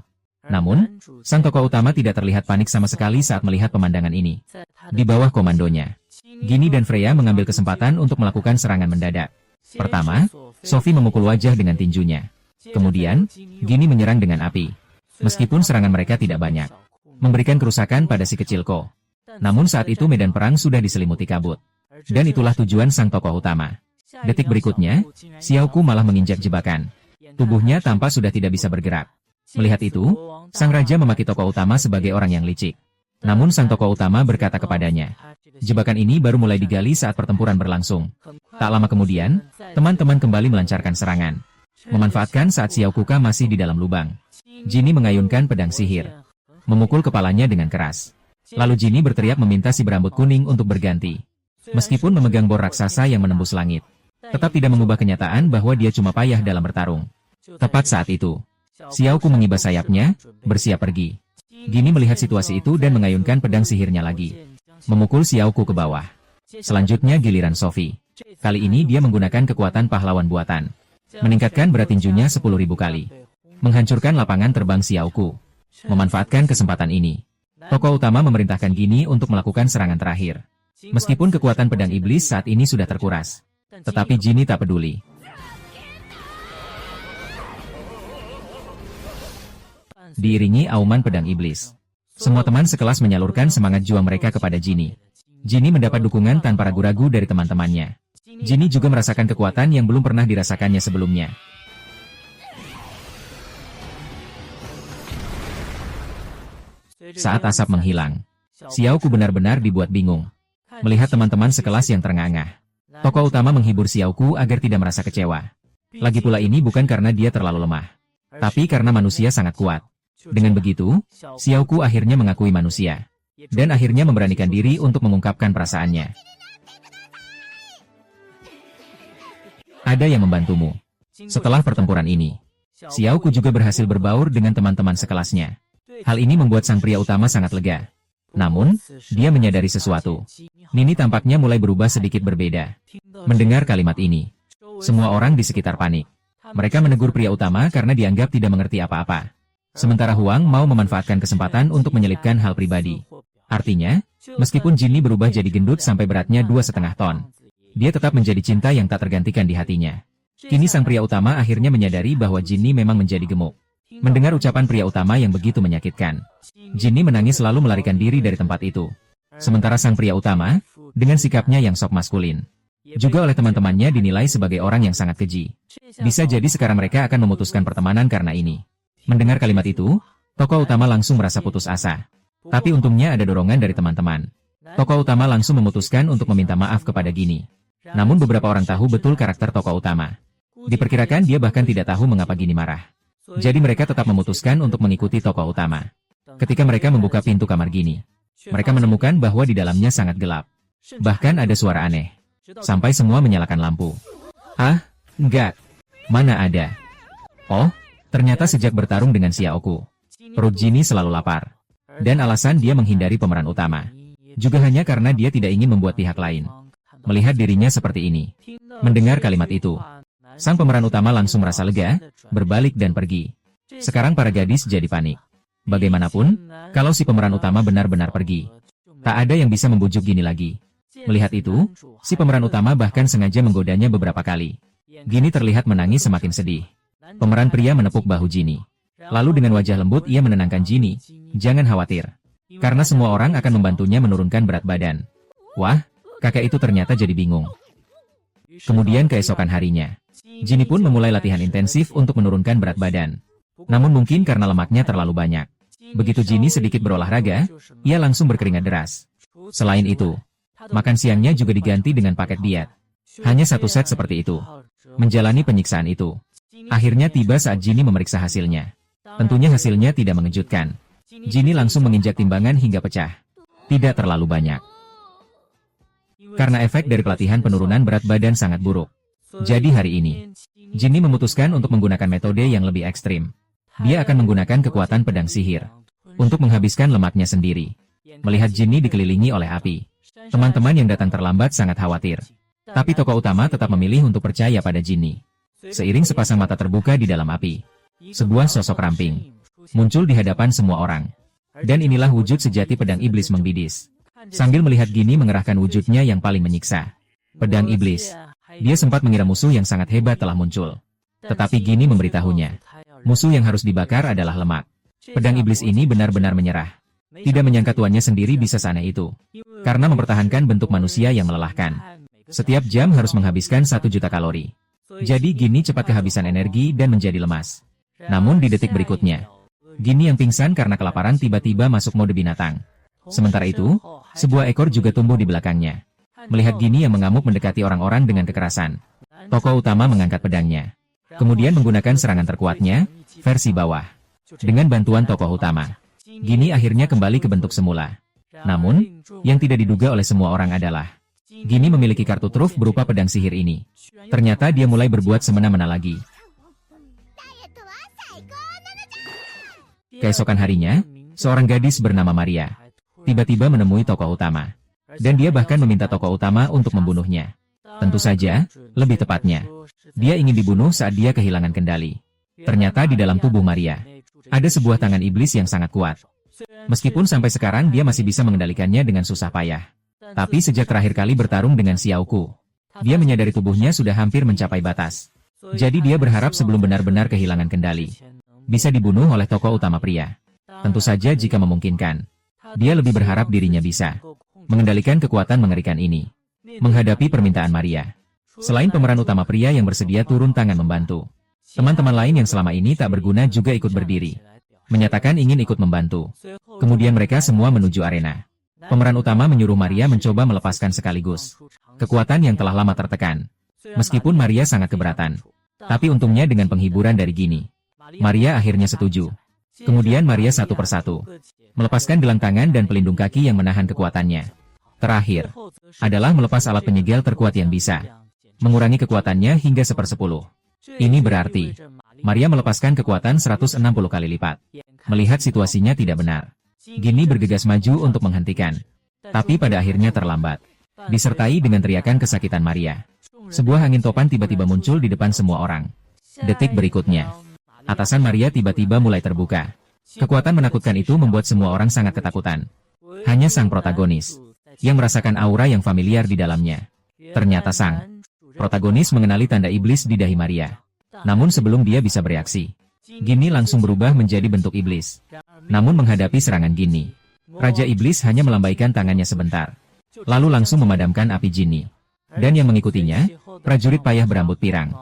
Namun, sang tokoh utama tidak terlihat panik sama sekali saat melihat pemandangan ini. Di bawah komandonya, Gini dan Freya mengambil kesempatan untuk melakukan serangan mendadak. Pertama, Sophie memukul wajah dengan tinjunya. Kemudian, Gini menyerang dengan api. Meskipun serangan mereka tidak banyak, memberikan kerusakan pada si kecil Ko. Namun saat itu medan perang sudah diselimuti kabut. Dan itulah tujuan sang tokoh utama. Detik berikutnya, Xiaoku malah menginjak jebakan. Tubuhnya tampak sudah tidak bisa bergerak. Melihat itu, sang raja memaki tokoh utama sebagai orang yang licik. Namun sang tokoh utama berkata kepadanya, jebakan ini baru mulai digali saat pertempuran berlangsung. Tak lama kemudian, teman-teman kembali melancarkan serangan. Memanfaatkan saat Xiaokuka masih di dalam lubang, Gini mengayunkan pedang sihir, memukul kepalanya dengan keras. Lalu Gini berteriak meminta si berambut kuning untuk berganti. Meskipun memegang bor raksasa yang menembus langit, tetap tidak mengubah kenyataan bahwa dia cuma payah dalam bertarung. Tepat saat itu, Xiaoku mengibas sayapnya, bersiap pergi. Gini melihat situasi itu dan mengayunkan pedang sihirnya lagi, memukul Xiaoku ke bawah. Selanjutnya giliran Sophie. Kali ini dia menggunakan kekuatan pahlawan buatan, meningkatkan berat tinjunya 10.000 kali, menghancurkan lapangan terbang Xiaoku. Memanfaatkan kesempatan ini, tokoh utama memerintahkan Gini untuk melakukan serangan terakhir. Meskipun kekuatan pedang iblis saat ini sudah terkuras, tetapi Gini tak peduli. Diiringi auman pedang iblis, semua teman sekelas menyalurkan semangat juang mereka kepada Gini. Gini mendapat dukungan tanpa ragu-ragu dari teman-temannya. Gini juga merasakan kekuatan yang belum pernah dirasakannya sebelumnya. Saat asap menghilang, Xiaoku benar-benar dibuat bingung. Melihat teman-teman sekelas yang terengah-engah, tokoh utama menghibur Xiaoku agar tidak merasa kecewa. Lagi pula ini bukan karena dia terlalu lemah, tapi karena manusia sangat kuat. Dengan begitu, Xiaoku akhirnya mengakui manusia, dan akhirnya memberanikan diri untuk mengungkapkan perasaannya. Ada yang membantumu. Setelah pertempuran ini, Xiaoku juga berhasil berbaur dengan teman-teman sekelasnya. Hal ini membuat sang pria utama sangat lega. Namun, dia menyadari sesuatu. Nini tampaknya mulai berubah sedikit berbeda. Mendengar kalimat ini, semua orang di sekitar panik. Mereka menegur pria utama karena dianggap tidak mengerti apa-apa. Sementara Huang mau memanfaatkan kesempatan untuk menyelipkan hal pribadi. Artinya, meskipun Gini berubah jadi gendut sampai beratnya 2,5 ton, Dia tetap menjadi cinta yang tak tergantikan di hatinya. Kini sang pria utama akhirnya menyadari bahwa Jinny memang menjadi gemuk. Mendengar ucapan pria utama yang begitu menyakitkan, Jinny menangis lalu melarikan diri dari tempat itu. Sementara sang pria utama, dengan sikapnya yang sok maskulin, juga oleh teman-temannya dinilai sebagai orang yang sangat keji. Bisa jadi sekarang mereka akan memutuskan pertemanan karena ini. Mendengar kalimat itu, tokoh utama langsung merasa putus asa. Tapi untungnya ada dorongan dari teman-teman. Tokoh utama langsung memutuskan untuk meminta maaf kepada Jinny. Namun beberapa orang tahu betul karakter tokoh utama. Diperkirakan dia bahkan tidak tahu mengapa Jinny marah. Jadi mereka tetap memutuskan untuk mengikuti tokoh utama. Ketika mereka membuka pintu kamar Jinny, mereka menemukan bahwa di dalamnya sangat gelap. Bahkan ada suara aneh. Sampai semua menyalakan lampu. Ah, enggak. Mana ada. Oh, ternyata sejak bertarung dengan Xiaoku, perut Jinny selalu lapar. Dan alasan dia menghindari pemeran utama juga hanya karena dia tidak ingin membuat pihak lain melihat dirinya seperti ini. Mendengar kalimat itu, sang pemeran utama langsung merasa lega, berbalik dan pergi. Sekarang para gadis jadi panik. Bagaimanapun, kalau si pemeran utama benar-benar pergi, tak ada yang bisa membujuk Jinny lagi. Melihat itu, si pemeran utama bahkan sengaja menggodanya beberapa kali. Jinny terlihat menangis semakin sedih. Pemeran pria menepuk bahu Jinny. Lalu dengan wajah lembut ia menenangkan Jinny, jangan khawatir. Karena semua orang akan membantunya menurunkan berat badan. Wah, kakek itu ternyata jadi bingung. Kemudian keesokan harinya, Jinny pun memulai latihan intensif untuk menurunkan berat badan. Namun mungkin karena lemaknya terlalu banyak. Begitu Jinny sedikit berolahraga, ia langsung berkeringat deras. Selain itu, makan siangnya juga diganti dengan paket diet. Hanya satu set seperti itu. Menjalani penyiksaan itu. Akhirnya tiba saat Jinny memeriksa hasilnya. Tentunya hasilnya tidak mengejutkan. Jinny langsung menginjak timbangan hingga pecah. Tidak terlalu banyak. Karena efek dari pelatihan penurunan berat badan sangat buruk. Jadi hari ini, Jinny memutuskan untuk menggunakan metode yang lebih ekstrim. Dia akan menggunakan kekuatan pedang sihir untuk menghabiskan lemaknya sendiri. Melihat Jinny dikelilingi oleh api, teman-teman yang datang terlambat sangat khawatir. Tapi tokoh utama tetap memilih untuk percaya pada Jinny. Seiring sepasang mata terbuka di dalam api, sebuah sosok ramping muncul di hadapan semua orang. Dan inilah wujud sejati pedang iblis membidis. Sambil melihat Jinny mengerahkan wujudnya yang paling menyiksa, pedang iblis. Dia sempat mengira musuh yang sangat hebat telah muncul. Tetapi Jinny memberitahunya, musuh yang harus dibakar adalah lemak. Pedang iblis ini benar-benar menyerah. Tidak menyangka tuannya sendiri bisa seaneh itu. Karena mempertahankan bentuk manusia yang melelahkan. Setiap jam harus menghabiskan 1 juta kalori. Jadi Jinny cepat kehabisan energi dan menjadi lemas. Namun di detik berikutnya, Jinny yang pingsan karena kelaparan tiba-tiba masuk mode binatang. Sementara itu, sebuah ekor juga tumbuh di belakangnya. Melihat Jinny yang mengamuk mendekati orang-orang dengan kekerasan, tokoh utama mengangkat pedangnya. Kemudian menggunakan serangan terkuatnya, versi bawah. Dengan bantuan tokoh utama, Jinny akhirnya kembali ke bentuk semula. Namun, yang tidak diduga oleh semua orang adalah, Jinny memiliki kartu truf berupa pedang sihir ini. Ternyata dia mulai berbuat semena-mena lagi. Keesokan harinya, seorang gadis bernama Maria tiba-tiba menemui tokoh utama. Dan dia bahkan meminta tokoh utama untuk membunuhnya. Tentu saja, lebih tepatnya, dia ingin dibunuh saat dia kehilangan kendali. Ternyata di dalam tubuh Maria, ada sebuah tangan iblis yang sangat kuat. Meskipun sampai sekarang dia masih bisa mengendalikannya dengan susah payah. Tapi sejak terakhir kali bertarung dengan Xiaoku, dia menyadari tubuhnya sudah hampir mencapai batas. Jadi dia berharap sebelum benar-benar kehilangan kendali, bisa dibunuh oleh tokoh utama pria. Tentu saja jika memungkinkan. Dia lebih berharap dirinya bisa mengendalikan kekuatan mengerikan ini. Menghadapi permintaan Maria, selain pemeran utama pria yang bersedia turun tangan membantu, teman-teman lain yang selama ini tak berguna juga ikut berdiri, menyatakan ingin ikut membantu. Kemudian mereka semua menuju arena. Pemeran utama menyuruh Maria mencoba melepaskan sekaligus kekuatan yang telah lama tertekan. Meskipun Maria sangat keberatan, tapi untungnya dengan penghiburan dari Jinny, Maria akhirnya setuju. Kemudian Maria satu persatu melepaskan gelang tangan dan pelindung kaki yang menahan kekuatannya. Terakhir adalah melepas alat penyegel terkuat yang bisa mengurangi kekuatannya hingga 1/10. Ini berarti Maria melepaskan kekuatan 160 kali lipat. Melihat situasinya tidak benar, Jinny bergegas maju untuk menghentikan. Tapi pada akhirnya terlambat. Disertai dengan teriakan kesakitan Maria, sebuah angin topan tiba-tiba muncul di depan semua orang. Detik berikutnya, atasan Maria tiba-tiba mulai terbuka. Kekuatan menakutkan itu membuat semua orang sangat ketakutan. Hanya sang protagonis yang merasakan aura yang familiar di dalamnya. Ternyata sang protagonis mengenali tanda iblis di dahi Maria. Namun sebelum dia bisa bereaksi, Ginny langsung berubah menjadi bentuk iblis. Namun menghadapi serangan Ginny, Raja Iblis hanya melambaikan tangannya sebentar, lalu langsung memadamkan api Ginny. Dan yang mengikutinya, prajurit payah berambut pirang,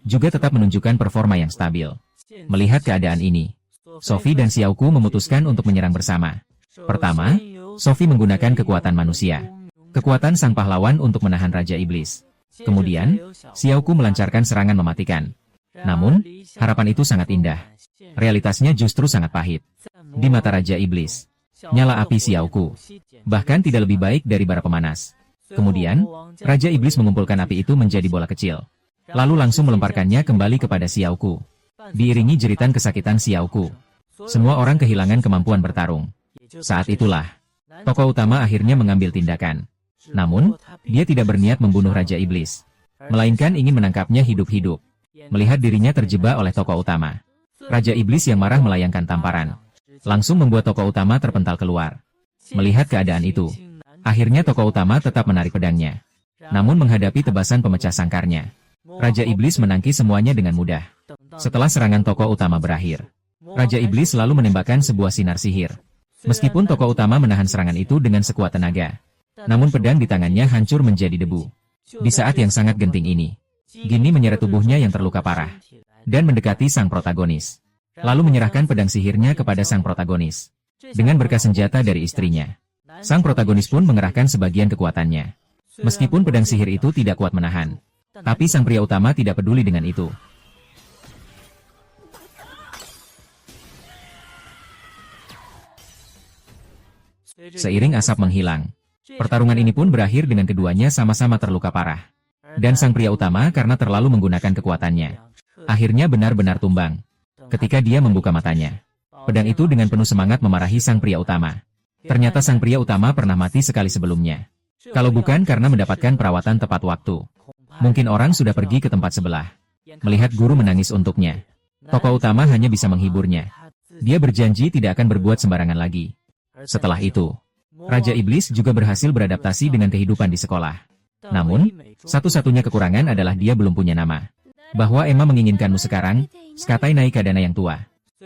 juga tetap menunjukkan performa yang stabil. Melihat keadaan ini, Sophie dan Xiaoku memutuskan untuk menyerang bersama. Pertama, Sophie menggunakan kekuatan manusia, kekuatan sang pahlawan untuk menahan Raja Iblis. Kemudian, Xiaoku melancarkan serangan mematikan. Namun, harapan itu sangat indah. Realitasnya justru sangat pahit. Di mata Raja Iblis, nyala api Xiaoku bahkan tidak lebih baik dari bara pemanas. Kemudian, Raja Iblis mengumpulkan api itu menjadi bola kecil, lalu langsung melemparkannya kembali kepada Xiaoku. Diiringi jeritan kesakitan Xiaoku, semua orang kehilangan kemampuan bertarung. Saat itulah, tokoh utama akhirnya mengambil tindakan. Namun, dia tidak berniat membunuh Raja Iblis, melainkan ingin menangkapnya hidup-hidup. Melihat dirinya terjebak oleh tokoh utama, Raja Iblis yang marah melayangkan tamparan, langsung membuat tokoh utama terpental keluar. Melihat keadaan itu, akhirnya tokoh utama tetap menarik pedangnya. Namun menghadapi tebasan pemecah sangkarnya, Raja Iblis menangkis semuanya dengan mudah. Setelah serangan tokoh utama berakhir, Raja Iblis lalu menembakkan sebuah sinar sihir. Meskipun tokoh utama menahan serangan itu dengan sekuat tenaga, namun pedang di tangannya hancur menjadi debu. Di saat yang sangat genting ini, Ginny menyeret tubuhnya yang terluka parah, dan mendekati sang protagonis. Lalu menyerahkan pedang sihirnya kepada sang protagonis. Dengan berkas senjata dari istrinya, sang protagonis pun mengerahkan sebagian kekuatannya. Meskipun pedang sihir itu tidak kuat menahan, tapi sang pria utama tidak peduli dengan itu. Seiring asap menghilang, pertarungan ini pun berakhir dengan keduanya sama-sama terluka parah. Dan sang pria utama karena terlalu menggunakan kekuatannya, akhirnya benar-benar tumbang. Ketika dia membuka matanya, pedang itu dengan penuh semangat memarahi sang pria utama. Ternyata sang pria utama pernah mati sekali sebelumnya. Kalau bukan karena mendapatkan perawatan tepat waktu, mungkin orang sudah pergi ke tempat sebelah. Melihat guru menangis untuknya, tokoh utama hanya bisa menghiburnya. Dia berjanji tidak akan berbuat sembarangan lagi. Setelah itu, Raja Iblis juga berhasil beradaptasi dengan kehidupan di sekolah. Namun, satu-satunya kekurangan adalah dia belum punya nama. Bahwa Emma menginginkanmu sekarang, Skatai Naikadana yang tua.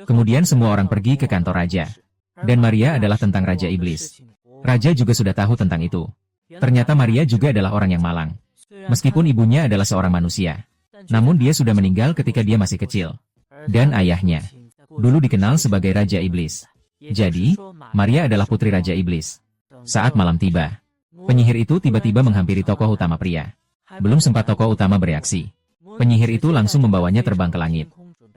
Kemudian semua orang pergi ke kantor raja. Dan Maria adalah tentang Raja Iblis. Raja juga sudah tahu tentang itu. Ternyata Maria juga adalah orang yang malang. Meskipun ibunya adalah seorang manusia, namun dia sudah meninggal ketika dia masih kecil. Dan ayahnya dulu dikenal sebagai Raja Iblis. Jadi, Maria adalah putri Raja Iblis. Saat malam tiba, penyihir itu tiba-tiba menghampiri tokoh utama pria. Belum sempat tokoh utama bereaksi, penyihir itu langsung membawanya terbang ke langit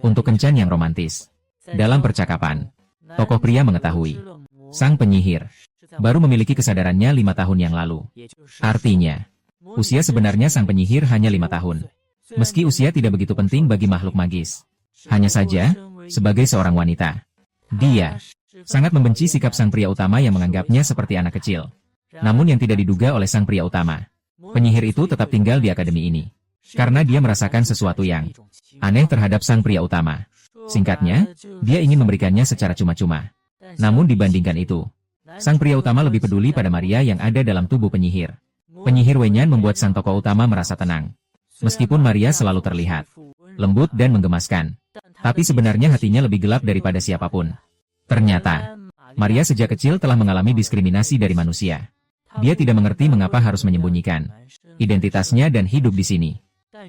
untuk kencan yang romantis. Dalam percakapan, tokoh pria mengetahui sang penyihir baru memiliki kesadarannya 5 tahun yang lalu. Artinya, usia sebenarnya sang penyihir hanya 5 tahun. Meski usia tidak begitu penting bagi makhluk magis. Hanya saja, sebagai seorang wanita, dia sangat membenci sikap sang pria utama yang menganggapnya seperti anak kecil. Namun yang tidak diduga oleh sang pria utama, penyihir itu tetap tinggal di akademi ini. Karena dia merasakan sesuatu yang aneh terhadap sang pria utama. Singkatnya, dia ingin memberikannya secara cuma-cuma. Namun dibandingkan itu, sang pria utama lebih peduli pada Maria yang ada dalam tubuh penyihir. Penyihir Wenyan membuat sang tokoh utama merasa tenang. Meskipun Maria selalu terlihat lembut dan menggemaskan, tapi sebenarnya hatinya lebih gelap daripada siapapun. Ternyata, Maria sejak kecil telah mengalami diskriminasi dari manusia. Dia tidak mengerti mengapa harus menyembunyikan identitasnya dan hidup di sini.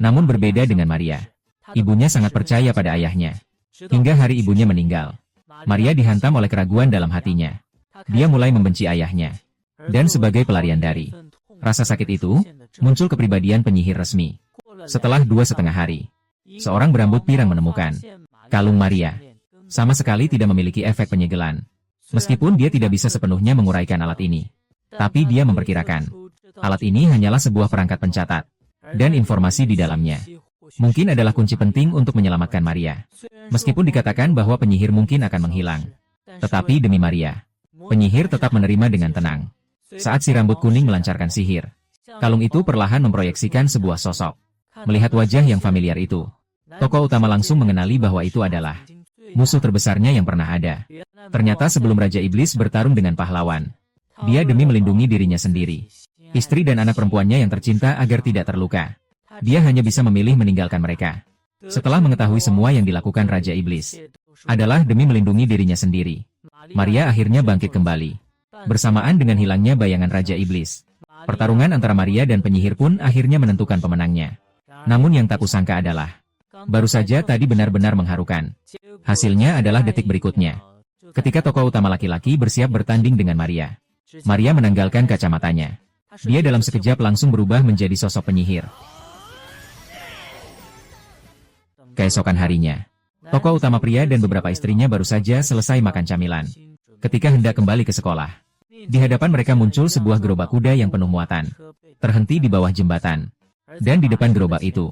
Namun berbeda dengan Maria, ibunya sangat percaya pada ayahnya. Hingga hari ibunya meninggal, Maria dihantam oleh keraguan dalam hatinya. Dia mulai membenci ayahnya. Dan sebagai pelarian dari rasa sakit itu, muncul kepribadian penyihir resmi. Setelah 2,5 hari, seorang berambut pirang menemukan kalung Maria. Sama sekali tidak memiliki efek penyegelan. Meskipun dia tidak bisa sepenuhnya menguraikan alat ini. Tapi dia memperkirakan, alat ini hanyalah sebuah perangkat pencatat. Dan informasi di dalamnya mungkin adalah kunci penting untuk menyelamatkan Maria. Meskipun dikatakan bahwa penyihir mungkin akan menghilang. Tetapi demi Maria, penyihir tetap menerima dengan tenang. Saat si rambut kuning melancarkan sihir, kalung itu perlahan memproyeksikan sebuah sosok. Melihat wajah yang familiar itu, tokoh utama langsung mengenali bahwa itu adalah musuh terbesarnya yang pernah ada. Ternyata sebelum Raja Iblis bertarung dengan pahlawan, dia demi melindungi dirinya sendiri, istri dan anak perempuannya yang tercinta agar tidak terluka. Dia hanya bisa memilih meninggalkan mereka. Setelah mengetahui semua yang dilakukan Raja Iblis adalah demi melindungi dirinya sendiri, Maria akhirnya bangkit kembali. Bersamaan dengan hilangnya bayangan Raja Iblis, pertarungan antara Maria dan penyihir pun akhirnya menentukan pemenangnya. Namun yang tak kusangka adalah, baru saja tadi benar-benar mengharukan. Hasilnya adalah detik berikutnya. Ketika tokoh utama laki-laki bersiap bertanding dengan Maria, Maria menanggalkan kacamatanya. Dia dalam sekejap langsung berubah menjadi sosok penyihir. Keesokan harinya, tokoh utama pria dan beberapa istrinya baru saja selesai makan camilan. Ketika hendak kembali ke sekolah, di hadapan mereka muncul sebuah gerobak kuda yang penuh muatan, terhenti di bawah jembatan. Dan di depan gerobak itu,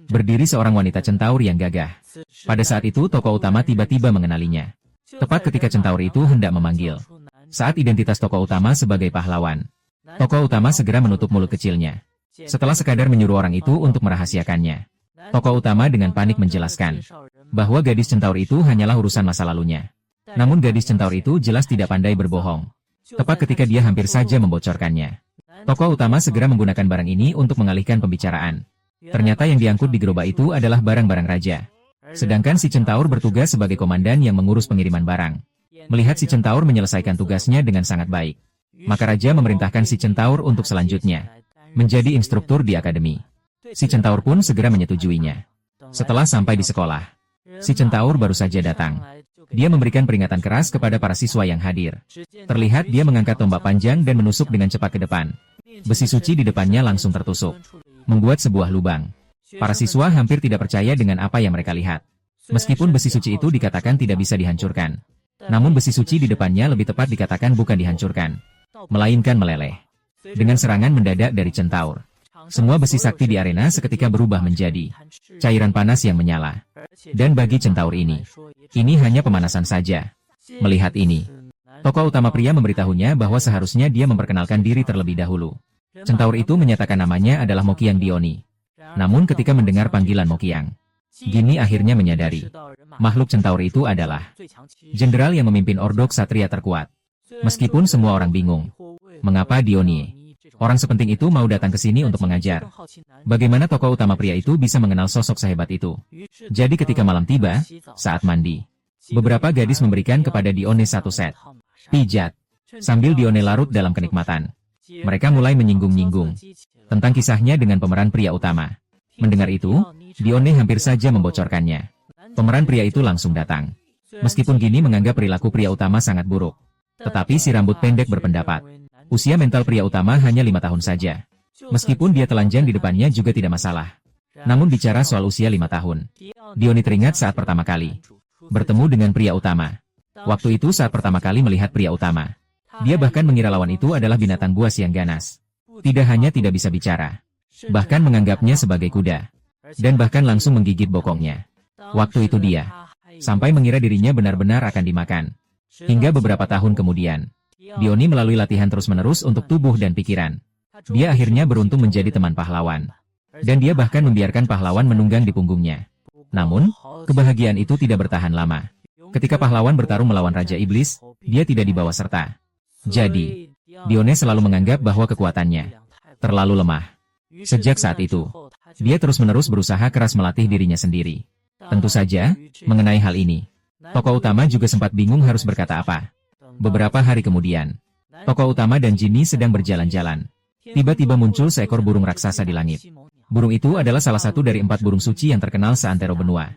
berdiri seorang wanita centaur yang gagah. Pada saat itu tokoh utama tiba-tiba mengenalinya. Tepat ketika centaur itu hendak memanggil saat identitas tokoh utama sebagai pahlawan, tokoh utama segera menutup mulut kecilnya. Setelah sekadar menyuruh orang itu untuk merahasiakannya, tokoh utama dengan panik menjelaskan bahwa gadis centaur itu hanyalah urusan masa lalunya. Namun gadis centaur itu jelas tidak pandai berbohong. Tepat ketika dia hampir saja membocorkannya, tokoh utama segera menggunakan barang ini untuk mengalihkan pembicaraan. Ternyata yang diangkut di gerobak itu adalah barang-barang raja. Sedangkan si centaur bertugas sebagai komandan yang mengurus pengiriman barang. Melihat si centaur menyelesaikan tugasnya dengan sangat baik, maka raja memerintahkan si centaur untuk selanjutnya menjadi instruktur di akademi. Si centaur pun segera menyetujuinya. Setelah sampai di sekolah, si centaur baru saja datang. Dia memberikan peringatan keras kepada para siswa yang hadir. Terlihat dia mengangkat tombak panjang dan menusuk dengan cepat ke depan. Besi suci di depannya langsung tertusuk, membuat sebuah lubang. Para siswa hampir tidak percaya dengan apa yang mereka lihat. Meskipun besi suci itu dikatakan tidak bisa dihancurkan, namun besi suci di depannya lebih tepat dikatakan bukan dihancurkan, melainkan meleleh. Dengan serangan mendadak dari centaur, semua besi sakti di arena seketika berubah menjadi cairan panas yang menyala. Dan bagi centaur ini hanya pemanasan saja. Melihat ini, tokoh utama pria memberitahunya bahwa seharusnya dia memperkenalkan diri terlebih dahulu. Centaur itu menyatakan namanya adalah Mokyang Dioni. Namun ketika mendengar panggilan Mokyang, Gini akhirnya menyadari, makhluk centaur itu adalah jenderal yang memimpin ordo ksatria terkuat. Meskipun semua orang bingung, mengapa Dioni, orang sepenting itu mau datang ke sini untuk mengajar? Bagaimana tokoh utama pria itu bisa mengenal sosok sehebat itu? Jadi ketika malam tiba, saat mandi, beberapa gadis memberikan kepada Dione satu set pijat. Sambil Dione larut dalam kenikmatan, mereka mulai menyinggung-nyinggung tentang kisahnya dengan pemeran pria utama. Mendengar itu, Dione hampir saja membocorkannya. Pemeran pria itu langsung datang. Meskipun Gini menganggap perilaku pria utama sangat buruk, tetapi si rambut pendek berpendapat, usia mental pria utama hanya 5 tahun saja. Meskipun dia telanjang di depannya juga tidak masalah. Namun bicara soal usia 5 tahun, Dione teringat saat pertama kali bertemu dengan pria utama. Waktu itu saat pertama kali melihat pria utama, dia bahkan mengira lawan itu adalah binatang buas yang ganas. Tidak hanya tidak bisa bicara, bahkan menganggapnya sebagai kuda, dan bahkan langsung menggigit bokongnya. Waktu itu dia sampai mengira dirinya benar-benar akan dimakan. Hingga beberapa tahun kemudian, Dione melalui latihan terus-menerus untuk tubuh dan pikiran, dia akhirnya beruntung menjadi teman pahlawan. Dan dia bahkan membiarkan pahlawan menunggang di punggungnya. Namun, kebahagiaan itu tidak bertahan lama. Ketika pahlawan bertarung melawan Raja Iblis, dia tidak dibawa serta. Jadi, Dione selalu menganggap bahwa kekuatannya terlalu lemah. Sejak saat itu, dia terus-menerus berusaha keras melatih dirinya sendiri. Tentu saja, mengenai hal ini, tokoh utama juga sempat bingung harus berkata apa. Beberapa hari kemudian, tokoh utama dan Gini sedang berjalan-jalan. Tiba-tiba muncul seekor burung raksasa di langit. Burung itu adalah salah satu dari 4 burung suci yang terkenal seantero benua.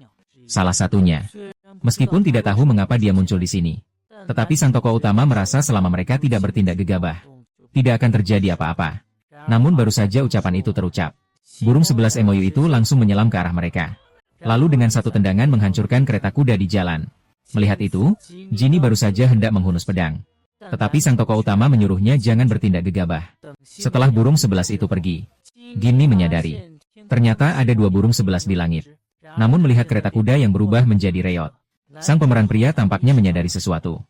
Salah satunya, meskipun tidak tahu mengapa dia muncul di sini, tetapi sang tokoh utama merasa selama mereka tidak bertindak gegabah, tidak akan terjadi apa-apa. Namun baru saja ucapan itu terucap, burung 11 MOU itu langsung menyelam ke arah mereka. Lalu dengan satu tendangan menghancurkan kereta kuda di jalan. Melihat itu, Gini baru saja hendak menghunus pedang. Tetapi sang tokoh utama menyuruhnya jangan bertindak gegabah. Setelah burung 11 itu pergi, Gini menyadari, ternyata ada 2 burung 11 di langit. Namun melihat kereta kuda yang berubah menjadi reot, sang pemeran pria tampaknya menyadari sesuatu.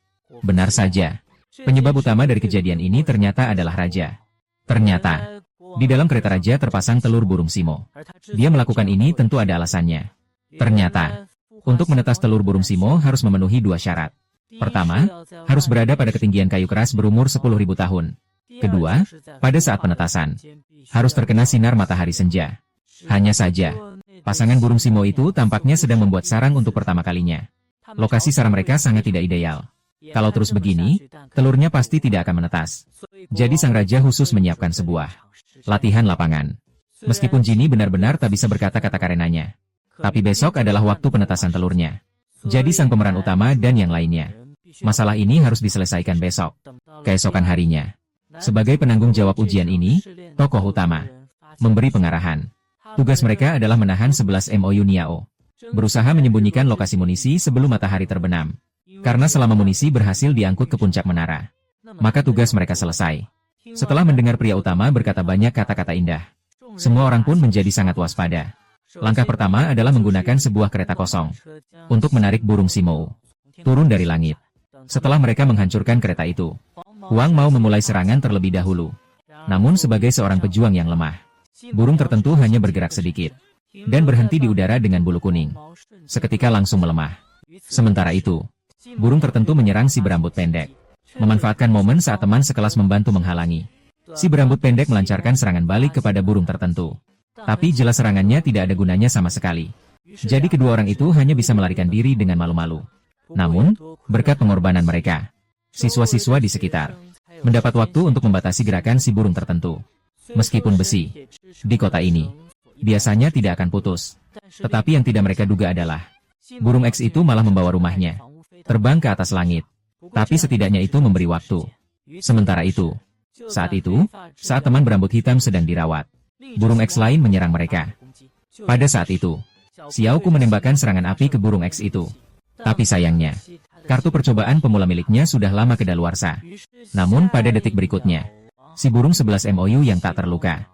Benar saja, penyebab utama dari kejadian ini ternyata adalah raja. Ternyata, di dalam kereta raja terpasang telur burung simo. Dia melakukan ini tentu ada alasannya. Ternyata, untuk menetas telur burung simo harus memenuhi 2 syarat. Pertama, harus berada pada ketinggian kayu keras berumur 10.000 tahun. Kedua, pada saat penetasan, harus terkena sinar matahari senja. Hanya saja, pasangan burung simo itu tampaknya sedang membuat sarang untuk pertama kalinya. Lokasi sarang mereka sangat tidak ideal. Kalau terus begini, telurnya pasti tidak akan menetas. Jadi sang raja khusus menyiapkan sebuah latihan lapangan. Meskipun Jinny benar-benar tak bisa berkata-kata karenanya. Tapi besok adalah waktu penetasan telurnya. Jadi sang pemeran utama dan yang lainnya. Masalah ini harus diselesaikan besok. Keesokan harinya. Sebagai penanggung jawab ujian ini, tokoh utama memberi pengarahan. Tugas mereka adalah menahan 11 MOU Niao. Berusaha menyembunyikan lokasi munisi sebelum matahari terbenam. Karena selama munisi berhasil diangkut ke puncak menara, maka tugas mereka selesai. Setelah mendengar pria utama berkata banyak kata-kata indah, semua orang pun menjadi sangat waspada. Langkah pertama adalah menggunakan sebuah kereta kosong untuk menarik burung simo turun dari langit. Setelah mereka menghancurkan kereta itu, Huang mau memulai serangan terlebih dahulu. Namun sebagai seorang pejuang yang lemah, burung tertentu hanya bergerak sedikit dan berhenti di udara dengan bulu kuning. Seketika langsung melemah. Sementara itu, burung tertentu menyerang si berambut pendek. Memanfaatkan momen saat teman sekelas membantu menghalangi, si berambut pendek melancarkan serangan balik kepada burung tertentu. Tapi jelas serangannya tidak ada gunanya sama sekali. Jadi kedua orang itu hanya bisa melarikan diri dengan malu-malu. Namun, berkat pengorbanan mereka, siswa-siswa di sekitar mendapat waktu untuk membatasi gerakan si burung tertentu. Meskipun besi di kota ini biasanya tidak akan putus, tetapi yang tidak mereka duga adalah burung X itu malah membawa rumahnya terbang ke atas langit. Tapi setidaknya itu memberi waktu. Sementara itu, saat teman berambut hitam sedang dirawat, burung X lain menyerang mereka. Pada saat itu, Xiao Ku menembakkan serangan api ke burung X itu. Tapi sayangnya, kartu percobaan pemula miliknya sudah lama kedaluarsa. Namun pada detik berikutnya, si burung 11 MOU yang tak terluka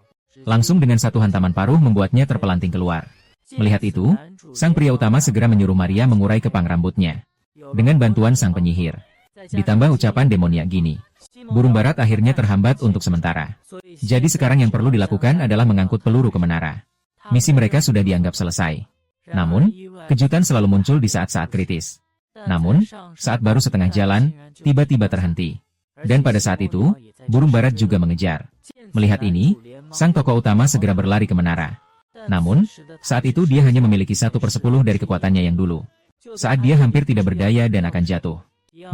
langsung dengan satu hantaman paruh membuatnya terpelanting keluar. Melihat itu, sang pria utama segera menyuruh Maria mengurai kepang rambutnya. Dengan bantuan sang penyihir, ditambah ucapan demoniak gini, burung barat akhirnya terhambat untuk sementara. Jadi sekarang yang perlu dilakukan adalah mengangkut peluru ke menara. Misi mereka sudah dianggap selesai. Namun, kejutan selalu muncul di saat-saat kritis. Namun, saat baru setengah jalan, tiba-tiba terhenti. Dan pada saat itu, burung barat juga mengejar. Melihat ini, sang tokoh utama segera berlari ke menara. Namun, saat itu dia hanya memiliki 1/10 dari kekuatannya yang dulu. Saat dia hampir tidak berdaya dan akan jatuh,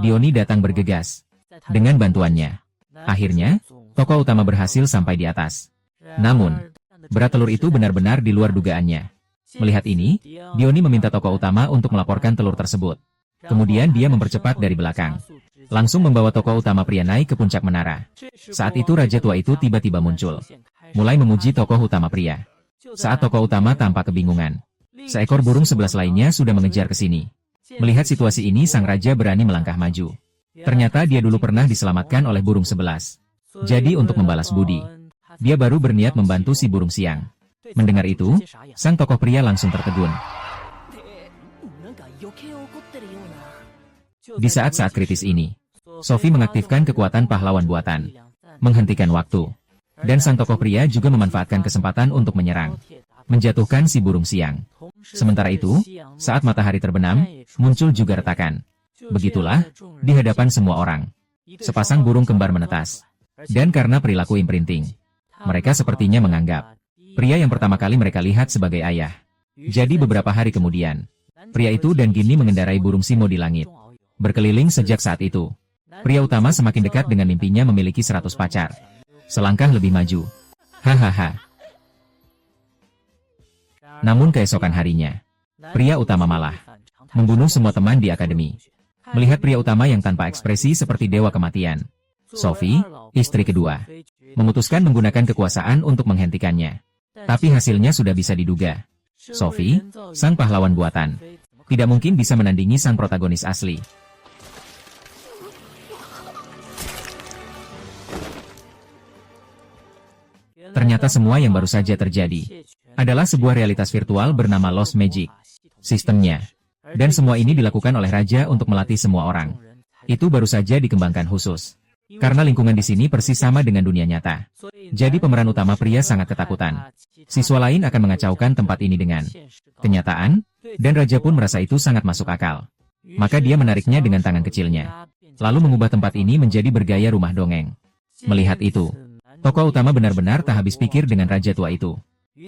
Dioni datang bergegas. Dengan bantuannya, akhirnya, tokoh utama berhasil sampai di atas. Namun, berat telur itu benar-benar di luar dugaannya. Melihat ini, Dioni meminta tokoh utama untuk melaporkan telur tersebut. Kemudian dia mempercepat dari belakang. Langsung membawa tokoh utama pria naik ke puncak menara. Saat itu Raja Tua itu tiba-tiba muncul. Mulai memuji tokoh utama pria. Saat tokoh utama tampak kebingungan, seekor burung 11 lainnya sudah mengejar ke sini. Melihat situasi ini sang raja berani melangkah maju. Ternyata dia dulu pernah diselamatkan oleh burung 11. Jadi untuk membalas budi, dia baru berniat membantu si burung siang. Mendengar itu, sang tokoh pria langsung tertegun. Di saat-saat kritis ini, Sophie mengaktifkan kekuatan pahlawan buatan, menghentikan waktu. Dan sang tokoh pria juga memanfaatkan kesempatan untuk menyerang, menjatuhkan si burung siang. Sementara itu, saat matahari terbenam, muncul juga retakan. Begitulah, di hadapan semua orang, sepasang burung kembar menetas. Dan karena perilaku imprinting, mereka sepertinya menganggap pria yang pertama kali mereka lihat sebagai ayah. Jadi beberapa hari kemudian, pria itu dan Ginny mengendarai burung simo di langit. Berkeliling sejak saat itu, pria utama semakin dekat dengan mimpinya memiliki 100 pacar. Selangkah lebih maju. Hahaha. Namun keesokan harinya, pria utama malah membunuh semua teman di akademi. Melihat pria utama yang tanpa ekspresi seperti dewa kematian, Sophie, istri kedua, memutuskan menggunakan kekuasaan untuk menghentikannya. Tapi hasilnya sudah bisa diduga. Sophie, sang pahlawan buatan, tidak mungkin bisa menandingi sang protagonis asli. Ternyata semua yang baru saja terjadi adalah sebuah realitas virtual bernama Lost Magic. Sistemnya, dan semua ini dilakukan oleh raja untuk melatih semua orang. Itu baru saja dikembangkan khusus. Karena lingkungan di sini persis sama dengan dunia nyata. Jadi pemeran utama pria sangat ketakutan. Siswa lain akan mengacaukan tempat ini dengan kenyataan, dan raja pun merasa itu sangat masuk akal. Maka dia menariknya dengan tangan kecilnya, lalu mengubah tempat ini menjadi bergaya rumah dongeng. Melihat itu, tokoh utama benar-benar tak habis pikir dengan raja tua itu.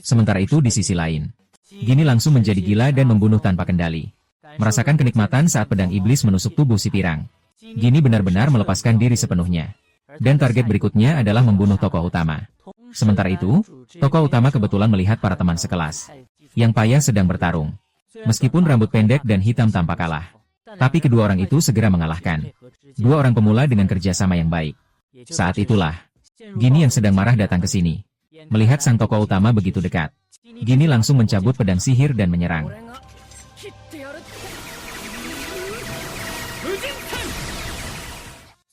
Sementara itu di sisi lain, Gini langsung menjadi gila dan membunuh tanpa kendali. Merasakan kenikmatan saat pedang iblis menusuk tubuh si pirang. Gini benar-benar melepaskan diri sepenuhnya. Dan target berikutnya adalah membunuh tokoh utama. Sementara itu, tokoh utama kebetulan melihat para teman sekelas yang payah sedang bertarung. Meskipun rambut pendek dan hitam tampak kalah, tapi kedua orang itu segera mengalahkan dua orang pemula dengan kerjasama yang baik. Saat itulah, Gini yang sedang marah datang ke sini. Melihat sang tokoh utama begitu dekat, Gini langsung mencabut pedang sihir dan menyerang.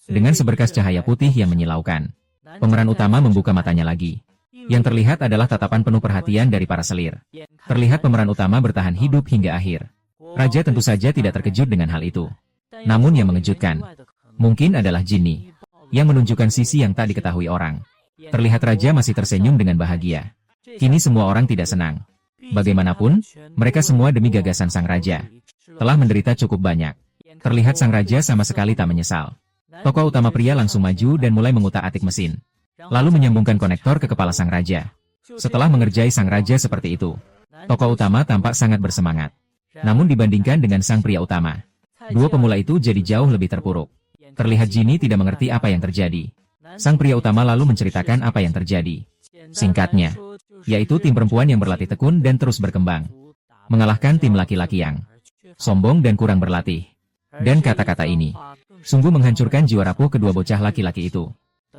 Dengan seberkas cahaya putih yang menyilaukan, pemeran utama membuka matanya lagi. Yang terlihat adalah tatapan penuh perhatian dari para selir. Terlihat pemeran utama bertahan hidup hingga akhir. Raja tentu saja tidak terkejut dengan hal itu. Namun yang mengejutkan, mungkin adalah Gini, yang menunjukkan sisi yang tak diketahui orang. Terlihat Raja masih tersenyum dengan bahagia. Kini semua orang tidak senang. Bagaimanapun, mereka semua demi gagasan sang Raja telah menderita cukup banyak. Terlihat sang Raja sama sekali tak menyesal. Tokoh utama pria langsung maju dan mulai mengutak-atik mesin. Lalu menyambungkan konektor ke kepala sang Raja. Setelah mengerjai sang Raja seperti itu, tokoh utama tampak sangat bersemangat. Namun dibandingkan dengan sang pria utama, dua pemula itu jadi jauh lebih terpuruk. Terlihat Gini tidak mengerti apa yang terjadi. Sang pria utama lalu menceritakan apa yang terjadi. Singkatnya, yaitu tim perempuan yang berlatih tekun dan terus berkembang, mengalahkan tim laki-laki yang sombong dan kurang berlatih. Dan kata-kata ini sungguh menghancurkan jiwa rapuh kedua bocah laki-laki itu.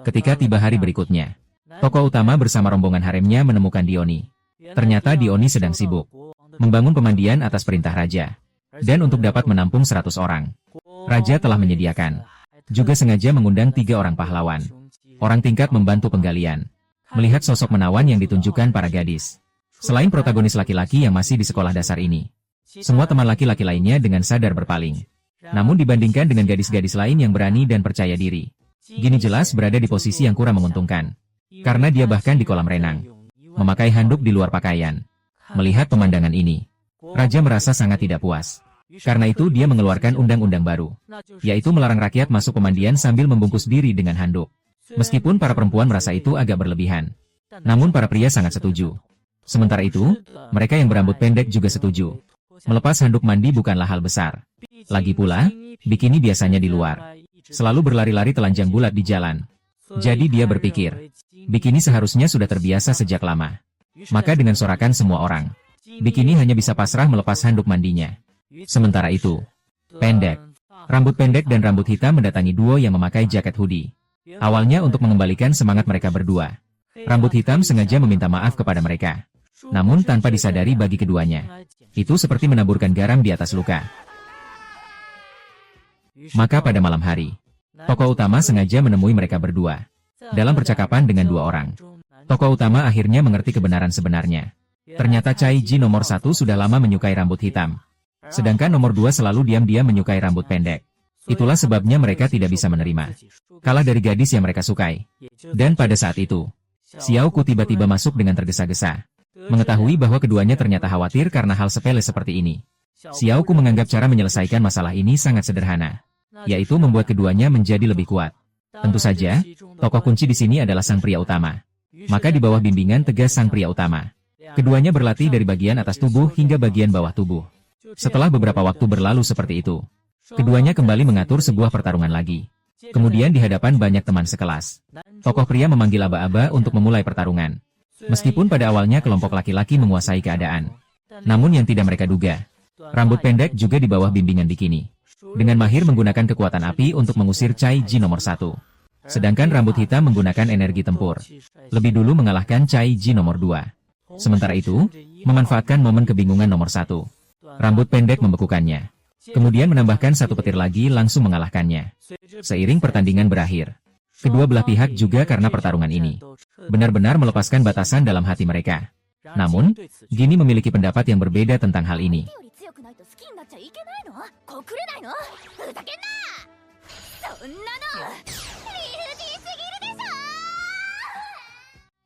Ketika tiba hari berikutnya, tokoh utama bersama rombongan haremnya menemukan Dioni. Ternyata Dioni sedang sibuk membangun pemandian atas perintah Raja. Dan untuk dapat menampung 100 orang, Raja telah menyediakan juga sengaja mengundang 3 orang pahlawan, orang tingkat membantu penggalian. Melihat sosok menawan yang ditunjukkan para gadis, selain protagonis laki-laki yang masih di sekolah dasar ini, semua teman laki-laki lainnya dengan sadar berpaling. Namun dibandingkan dengan gadis-gadis lain yang berani dan percaya diri, Gini jelas berada di posisi yang kurang menguntungkan. Karena dia bahkan di kolam renang, memakai handuk di luar pakaian. Melihat pemandangan ini, Raja merasa sangat tidak puas. Karena itu dia mengeluarkan undang-undang baru, yaitu melarang rakyat masuk pemandian sambil membungkus diri dengan handuk. Meskipun para perempuan merasa itu agak berlebihan, namun para pria sangat setuju. Sementara itu, mereka yang berambut pendek juga setuju. Melepas handuk mandi bukanlah hal besar. Lagi pula, bikini biasanya di luar, selalu berlari-lari telanjang bulat di jalan. Jadi dia berpikir, bikini seharusnya sudah terbiasa sejak lama. Maka dengan sorakan semua orang, bikini hanya bisa pasrah melepas handuk mandinya. Sementara itu, pendek, rambut pendek dan rambut hitam mendatangi duo yang memakai jaket hoodie. Awalnya untuk mengembalikan semangat mereka berdua, rambut hitam sengaja meminta maaf kepada mereka. Namun tanpa disadari bagi keduanya, itu seperti menaburkan garam di atas luka. Maka pada malam hari, tokoh utama sengaja menemui mereka berdua. Dalam percakapan dengan 2 orang, tokoh utama akhirnya mengerti kebenaran sebenarnya. Ternyata Cai Ji nomor 1 sudah lama menyukai rambut hitam. Sedangkan nomor 2 selalu diam-diam menyukai rambut pendek. Itulah sebabnya mereka tidak bisa menerima kalah dari gadis yang mereka sukai. Dan pada saat itu, Xiao Ku tiba-tiba masuk dengan tergesa-gesa. Mengetahui bahwa keduanya ternyata khawatir karena hal sepele seperti ini. Xiao Ku menganggap cara menyelesaikan masalah ini sangat sederhana, yaitu membuat keduanya menjadi lebih kuat. Tentu saja, tokoh kunci di sini adalah sang pria utama. Maka di bawah bimbingan tegas sang pria utama, keduanya berlatih dari bagian atas tubuh hingga bagian bawah tubuh. Setelah beberapa waktu berlalu seperti itu, keduanya kembali mengatur sebuah pertarungan lagi. Kemudian di hadapan banyak teman sekelas, tokoh pria memanggil aba-aba untuk memulai pertarungan. Meskipun pada awalnya kelompok laki-laki menguasai keadaan, namun yang tidak mereka duga, rambut pendek juga di bawah bimbingan bikini, dengan mahir menggunakan kekuatan api untuk mengusir Cai Ji nomor 1. Sedangkan rambut hitam menggunakan energi tempur, lebih dulu mengalahkan Cai Ji nomor 2. Sementara itu, memanfaatkan momen kebingungan nomor 1, rambut pendek membekukannya. Kemudian menambahkan 1 petir lagi langsung mengalahkannya. Seiring pertandingan berakhir, kedua belah pihak juga karena pertarungan ini benar-benar melepaskan batasan dalam hati mereka. Namun, Gini memiliki pendapat yang berbeda tentang hal ini.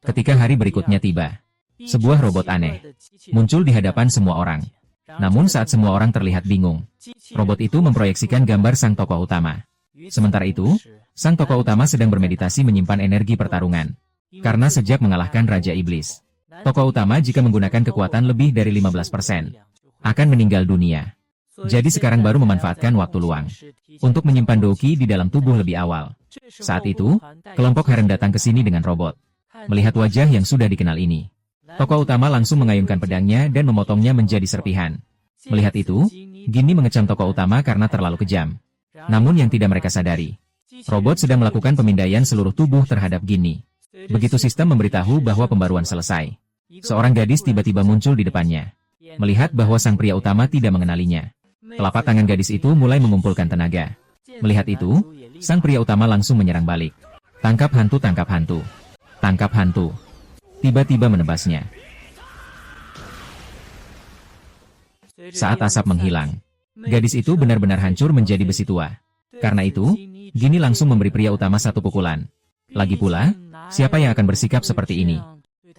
Ketika hari berikutnya tiba, sebuah robot aneh muncul di hadapan semua orang. Namun saat semua orang terlihat bingung, robot itu memproyeksikan gambar sang tokoh utama. Sementara itu, Sang tokoh utama sedang bermeditasi menyimpan energi pertarungan. Karena sejak mengalahkan Raja Iblis, tokoh utama jika menggunakan kekuatan lebih dari 15%, akan meninggal dunia. Jadi sekarang baru memanfaatkan waktu luang untuk menyimpan Doki di dalam tubuh lebih awal. Saat itu, kelompok harem datang ke sini dengan robot. Melihat wajah yang sudah dikenal ini, tokoh utama langsung mengayunkan pedangnya dan memotongnya menjadi serpihan. Melihat itu, Ginny mengecam tokoh utama karena terlalu kejam. Namun yang tidak mereka sadari, robot sedang melakukan pemindaian seluruh tubuh terhadap Ginny. Begitu sistem memberitahu bahwa pembaruan selesai, seorang gadis tiba-tiba muncul di depannya. Melihat bahwa sang pria utama tidak mengenalinya, telapak tangan gadis itu mulai mengumpulkan tenaga. Melihat itu, sang pria utama langsung menyerang balik. Tangkap hantu, tangkap hantu. Tangkap hantu. Tiba-tiba menebasnya. Saat asap menghilang, gadis itu benar-benar hancur menjadi besi tua. Karena itu, Ginny langsung memberi pria utama satu pukulan. Lagi pula, siapa yang akan bersikap seperti ini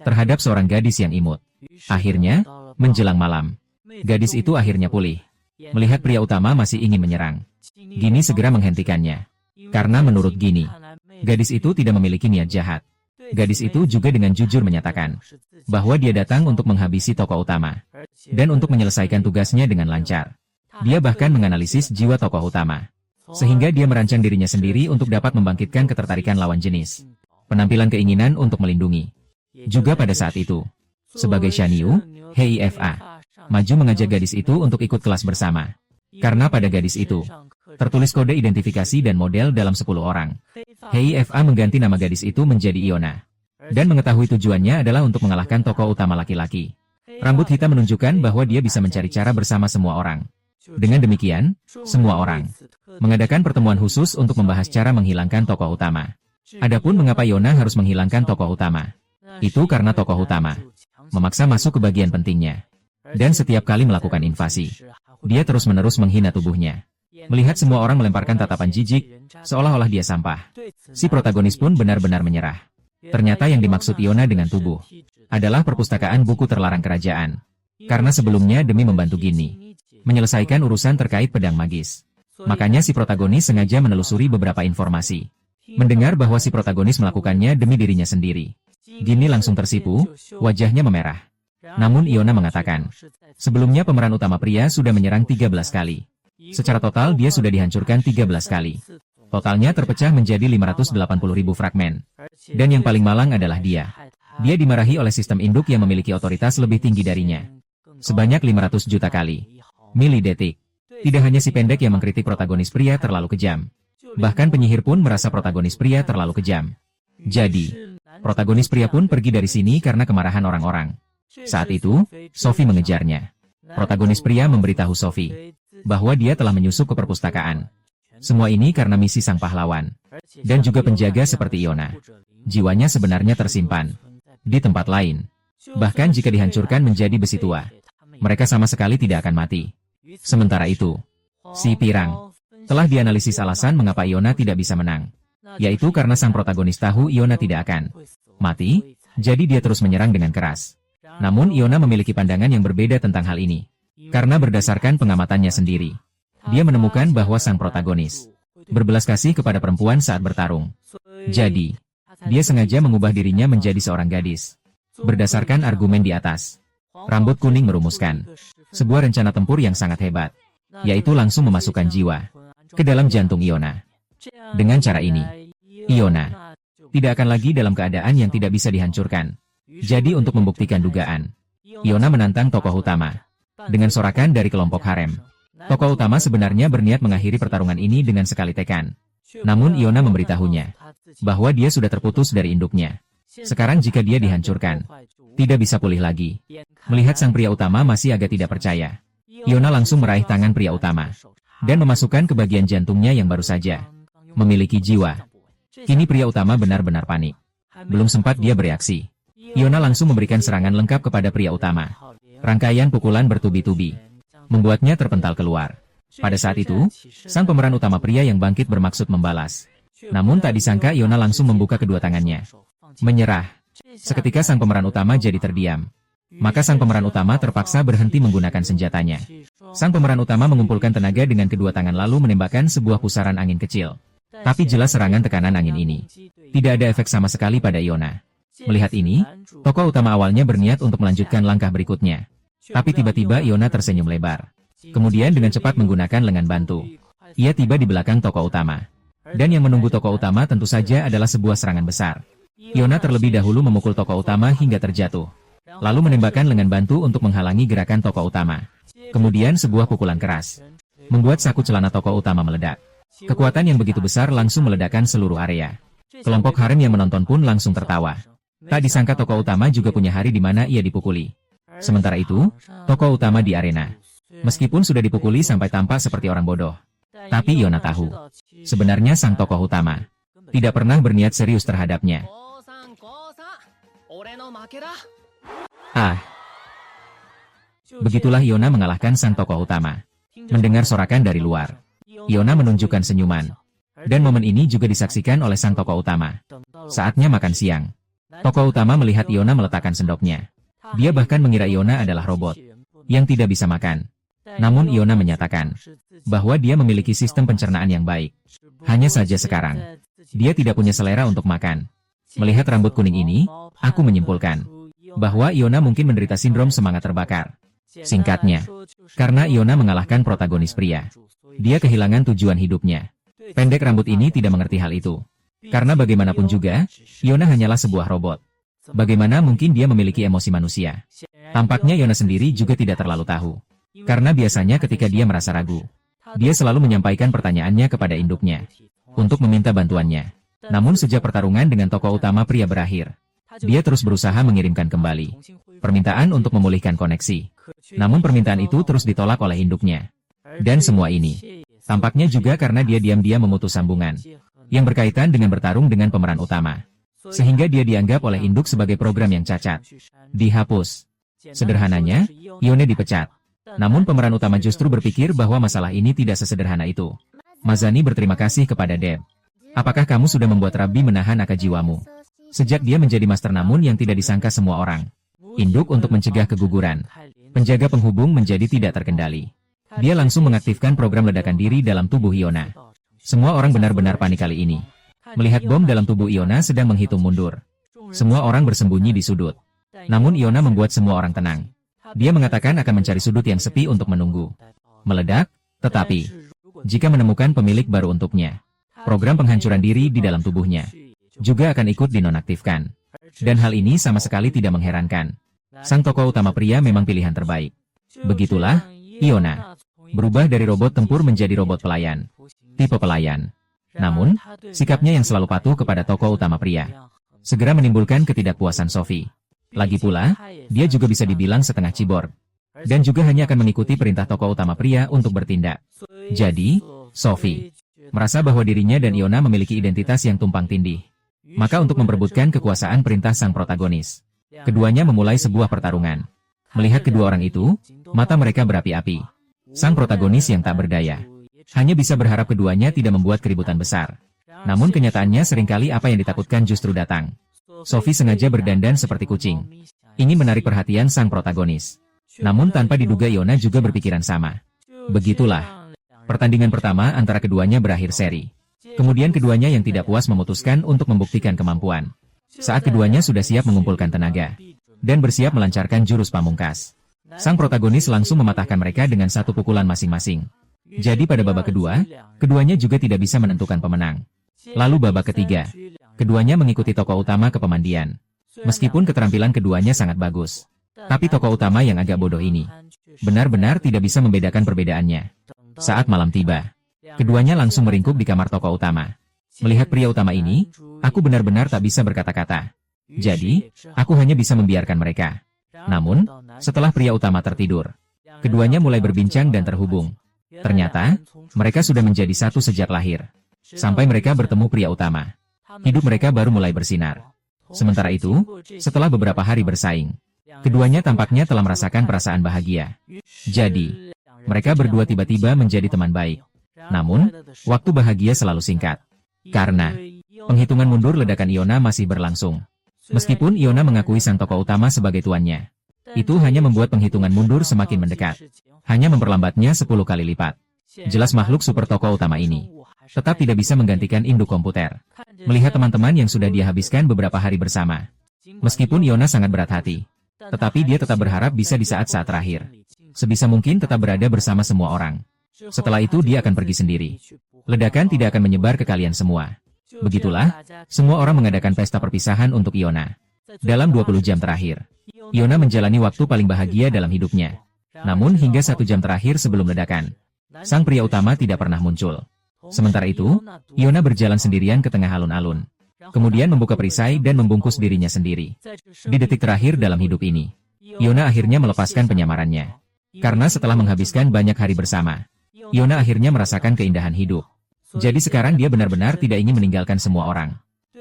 terhadap seorang gadis yang imut? Akhirnya, menjelang malam, gadis itu akhirnya pulih. Melihat pria utama masih ingin menyerang, Ginny segera menghentikannya. Karena menurut Ginny, gadis itu tidak memiliki niat jahat. Gadis itu juga dengan jujur menyatakan bahwa dia datang untuk menghabisi tokoh utama dan untuk menyelesaikan tugasnya dengan lancar. Dia bahkan menganalisis jiwa tokoh utama, sehingga dia merancang dirinya sendiri untuk dapat membangkitkan ketertarikan lawan jenis. Penampilan keinginan untuk melindungi. Juga pada saat itu, sebagai Shanyu, HIFA maju mengajak gadis itu untuk ikut kelas bersama. Karena pada gadis itu tertulis kode identifikasi dan model dalam 10 orang. HIFA mengganti nama gadis itu menjadi Iona. Dan mengetahui tujuannya adalah untuk mengalahkan tokoh utama laki-laki. Rambut hitam menunjukkan bahwa dia bisa mencari cara bersama semua orang. Dengan demikian, semua orang mengadakan pertemuan khusus untuk membahas cara menghilangkan tokoh utama. Adapun mengapa Iona harus menghilangkan tokoh utama? Itu karena tokoh utama memaksa masuk ke bagian pentingnya. Dan setiap kali melakukan invasi, dia terus-menerus menghina tubuhnya. Melihat semua orang melemparkan tatapan jijik, seolah-olah dia sampah. Si protagonis pun benar-benar menyerah. Ternyata yang dimaksud Iona dengan tubuh adalah perpustakaan buku terlarang kerajaan. Karena sebelumnya demi membantu Ginny menyelesaikan urusan terkait pedang magis, makanya si protagonis sengaja menelusuri beberapa informasi. Mendengar bahwa si protagonis melakukannya demi dirinya sendiri, Ginny langsung tersipu, wajahnya memerah. Namun Iona mengatakan, sebelumnya pemeran utama pria sudah menyerang 13 kali. Secara total dia sudah dihancurkan 13 kali. Totalnya terpecah menjadi 580.000 fragmen. Dan yang paling malang adalah dia. Dia dimarahi oleh sistem induk yang memiliki otoritas lebih tinggi darinya. Sebanyak 500 juta kali. Milidetik. Tidak hanya si pendek yang mengkritik protagonis pria terlalu kejam. Bahkan penyihir pun merasa protagonis pria terlalu kejam. Jadi, protagonis pria pun pergi dari sini karena kemarahan orang-orang. Saat itu, Sophie mengejarnya. Protagonis pria memberitahu Sophie bahwa dia telah menyusup ke perpustakaan. Semua ini karena misi sang pahlawan. Dan juga penjaga seperti Iona. Jiwanya sebenarnya tersimpan di tempat lain. Bahkan jika dihancurkan menjadi besi tua, mereka sama sekali tidak akan mati. Sementara itu, si Pirang telah dianalisis alasan mengapa Iona tidak bisa menang. Yaitu karena sang protagonis tahu Iona tidak akan mati, jadi dia terus menyerang dengan keras. Namun Iona memiliki pandangan yang berbeda tentang hal ini. Karena berdasarkan pengamatannya sendiri, dia menemukan bahwa sang protagonis berbelas kasih kepada perempuan saat bertarung. Jadi, dia sengaja mengubah dirinya menjadi seorang gadis. Berdasarkan argumen di atas, Rambut Kuning merumuskan sebuah rencana tempur yang sangat hebat, yaitu langsung memasukkan jiwa ke dalam jantung Iona. Dengan cara ini, Iona tidak akan lagi dalam keadaan yang tidak bisa dihancurkan. Jadi untuk membuktikan dugaan, Iona menantang tokoh utama dengan sorakan dari kelompok harem. Tokoh utama sebenarnya berniat mengakhiri pertarungan ini dengan sekali tekan. Namun Iona memberitahunya bahwa dia sudah terputus dari induknya. Sekarang jika dia dihancurkan, tidak bisa pulih lagi. Melihat sang pria utama masih agak tidak percaya, Iona langsung meraih tangan pria utama dan memasukkan ke bagian jantungnya yang baru saja memiliki jiwa. Kini pria utama benar-benar panik. Belum sempat dia bereaksi, Iona langsung memberikan serangan lengkap kepada pria utama. Rangkaian pukulan bertubi-tubi membuatnya terpental keluar. Pada saat itu, sang pemeran utama pria yang bangkit bermaksud membalas. Namun tak disangka Iona langsung membuka kedua tangannya. Menyerah. Seketika sang pemeran utama jadi terdiam. Maka sang pemeran utama terpaksa berhenti menggunakan senjatanya. Sang pemeran utama mengumpulkan tenaga dengan kedua tangan lalu menembakkan sebuah pusaran angin kecil Tapi jelas serangan tekanan angin ini tidak ada efek sama sekali pada Iona. Melihat ini, tokoh utama awalnya berniat untuk melanjutkan langkah berikutnya. Tapi tiba-tiba Iona tersenyum lebar. Kemudian dengan cepat menggunakan lengan bantu, ia tiba di belakang tokoh utama. Dan yang menunggu tokoh utama tentu saja adalah sebuah serangan besar. Iona terlebih dahulu memukul tokoh utama hingga terjatuh. Lalu menembakkan lengan bantu untuk menghalangi gerakan tokoh utama. Kemudian sebuah pukulan keras membuat saku celana tokoh utama meledak. Kekuatan yang begitu besar langsung meledakkan seluruh area. Kelompok harem yang menonton pun langsung tertawa. Tak disangka tokoh utama juga punya hari di mana ia dipukuli. Sementara itu, tokoh utama di arena, meskipun sudah dipukuli sampai tampak seperti orang bodoh, tapi Iona tahu, sebenarnya sang tokoh utama tidak pernah berniat serius terhadapnya. Begitulah Iona mengalahkan sang tokoh utama. Mendengar sorakan dari luar, Iona menunjukkan senyuman. Dan momen ini juga disaksikan oleh sang tokoh utama. Saatnya makan siang. Tokoh utama melihat Iona meletakkan sendoknya. Dia bahkan mengira Iona adalah robot yang tidak bisa makan. Namun Iona menyatakan bahwa dia memiliki sistem pencernaan yang baik. Hanya saja sekarang, dia tidak punya selera untuk makan. Melihat rambut kuning ini, aku menyimpulkan bahwa Iona mungkin menderita sindrom semangat terbakar. Singkatnya, karena Iona mengalahkan protagonis pria, dia kehilangan tujuan hidupnya. Pendek rambut ini tidak mengerti hal itu. Karena bagaimanapun juga, Iona hanyalah sebuah robot. Bagaimana mungkin dia memiliki emosi manusia? Tampaknya Iona sendiri juga tidak terlalu tahu. Karena biasanya ketika dia merasa ragu, dia selalu menyampaikan pertanyaannya kepada induknya untuk meminta bantuannya. Namun sejak pertarungan dengan tokoh utama pria berakhir, dia terus berusaha mengirimkan kembali permintaan untuk memulihkan koneksi. Namun permintaan itu terus ditolak oleh induknya. Dan semua ini tampaknya juga karena dia diam-diam memutus sambungan yang berkaitan dengan bertarung dengan pemeran utama. Sehingga dia dianggap oleh induk sebagai program yang cacat. Dihapus. Sederhananya, Iona dipecat. Namun pemeran utama justru berpikir bahwa masalah ini tidak sesederhana itu. Mazani berterima kasih kepada Deb. Apakah kamu sudah membuat Rabbi menahan naga jiwamu? Sejak dia menjadi master namun yang tidak disangka semua orang. Induk untuk mencegah keguguran. Penjaga penghubung menjadi tidak terkendali. Dia langsung mengaktifkan program ledakan diri dalam tubuh Iona. Semua orang benar-benar panik kali ini. Melihat bom dalam tubuh Iona sedang menghitung mundur. Semua orang bersembunyi di sudut. Namun Iona membuat semua orang tenang. Dia mengatakan akan mencari sudut yang sepi untuk menunggu meledak, tetapi jika menemukan pemilik baru untuknya, program penghancuran diri di dalam tubuhnya juga akan ikut dinonaktifkan. Dan hal ini sama sekali tidak mengherankan. Sang tokoh utama pria memang pilihan terbaik. Begitulah, Iona berubah dari robot tempur menjadi robot pelayan. Tipe pelayan. Namun, sikapnya yang selalu patuh kepada tokoh utama pria segera menimbulkan ketidakpuasan Sophie. Lagi pula, dia juga bisa dibilang setengah cyborg. Dan juga hanya akan mengikuti perintah tokoh utama pria untuk bertindak. Jadi, Sophie merasa bahwa dirinya dan Iona memiliki identitas yang tumpang tindih. Maka untuk memperebutkan kekuasaan perintah sang protagonis, keduanya memulai sebuah pertarungan. Melihat kedua orang itu, mata mereka berapi-api. Sang protagonis yang tak berdaya hanya bisa berharap keduanya tidak membuat keributan besar. Namun kenyataannya seringkali apa yang ditakutkan justru datang. Sophie sengaja berdandan seperti kucing, ingin menarik perhatian sang protagonis. Namun tanpa diduga Iona juga berpikiran sama. Begitulah, pertandingan pertama antara keduanya berakhir seri. Kemudian keduanya yang tidak puas memutuskan untuk membuktikan kemampuan. Saat keduanya sudah siap mengumpulkan tenaga dan bersiap melancarkan jurus pamungkas, sang protagonis langsung mematahkan mereka dengan satu pukulan masing-masing. Jadi pada babak kedua, keduanya juga tidak bisa menentukan pemenang. Lalu babak ketiga, keduanya mengikuti tokoh utama ke pemandian. Meskipun keterampilan keduanya sangat bagus, tapi tokoh utama yang agak bodoh ini benar-benar tidak bisa membedakan perbedaannya. Saat malam tiba, keduanya langsung meringkuk di kamar tokoh utama. Melihat pria utama ini, aku benar-benar tak bisa berkata-kata. Jadi, aku hanya bisa membiarkan mereka. Namun, setelah pria utama tertidur, keduanya mulai berbincang dan terhubung. Ternyata, mereka sudah menjadi satu sejak lahir. Sampai mereka bertemu pria utama, hidup mereka baru mulai bersinar. Sementara itu, setelah beberapa hari bersaing, keduanya tampaknya telah merasakan perasaan bahagia. Jadi, mereka berdua tiba-tiba menjadi teman baik. Namun, waktu bahagia selalu singkat. Karena penghitungan mundur ledakan Iona masih berlangsung. Meskipun Iona mengakui sang tokoh utama sebagai tuannya, itu hanya membuat penghitungan mundur semakin mendekat. Hanya memperlambatnya 10 kali lipat. Jelas makhluk super tokoh utama ini tetap tidak bisa menggantikan induk komputer. Melihat teman-teman yang sudah dia habiskan beberapa hari bersama. Meskipun Yona sangat berat hati, tetapi dia tetap berharap bisa di saat-saat terakhir. Sebisa mungkin tetap berada bersama semua orang. Setelah itu dia akan pergi sendiri. Ledakan tidak akan menyebar ke kalian semua. Begitulah, semua orang mengadakan pesta perpisahan untuk Yona. Dalam 20 jam terakhir, Yona menjalani waktu paling bahagia dalam hidupnya. Namun hingga 1 jam terakhir sebelum ledakan, sang pria utama tidak pernah muncul. Sementara itu, Yona berjalan sendirian ke tengah alun-alun. Kemudian membuka perisai dan membungkus dirinya sendiri. Di detik terakhir dalam hidup ini, Yona akhirnya melepaskan penyamarannya. Karena setelah menghabiskan banyak hari bersama, Yona akhirnya merasakan keindahan hidup. Jadi sekarang dia benar-benar tidak ingin meninggalkan semua orang.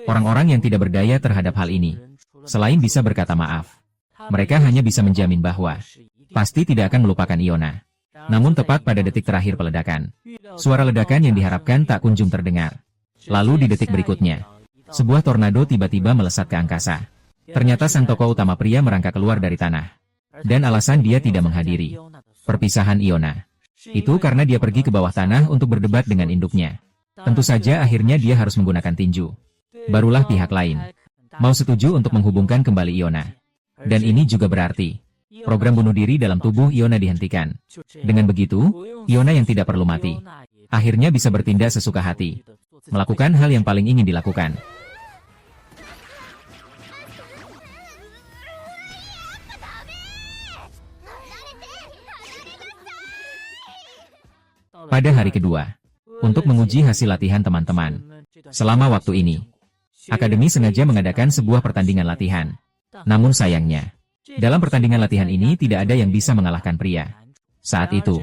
Orang-orang yang tidak berdaya terhadap hal ini, selain bisa berkata maaf, mereka hanya bisa menjamin bahwa pasti tidak akan melupakan Yona. Namun tepat pada detik terakhir peledakan, suara ledakan yang diharapkan tak kunjung terdengar. Lalu di detik berikutnya, sebuah tornado tiba-tiba melesat ke angkasa. Ternyata sang tokoh utama pria merangkak keluar dari tanah. Dan alasan dia tidak menghadiri perpisahan Yona, itu karena dia pergi ke bawah tanah untuk berdebat dengan induknya. Tentu saja akhirnya dia harus menggunakan tinju. Barulah pihak lain mau setuju untuk menghubungkan kembali Yona. Dan ini juga berarti program bunuh diri dalam tubuh Yona dihentikan. Dengan begitu, Yona yang tidak perlu mati, akhirnya bisa bertindak sesuka hati. Melakukan hal yang paling ingin dilakukan. Pada hari kedua, untuk menguji hasil latihan teman-teman. Selama waktu ini, Akademi sengaja mengadakan sebuah pertandingan latihan. Namun sayangnya, dalam pertandingan latihan ini tidak ada yang bisa mengalahkan pria. Saat itu,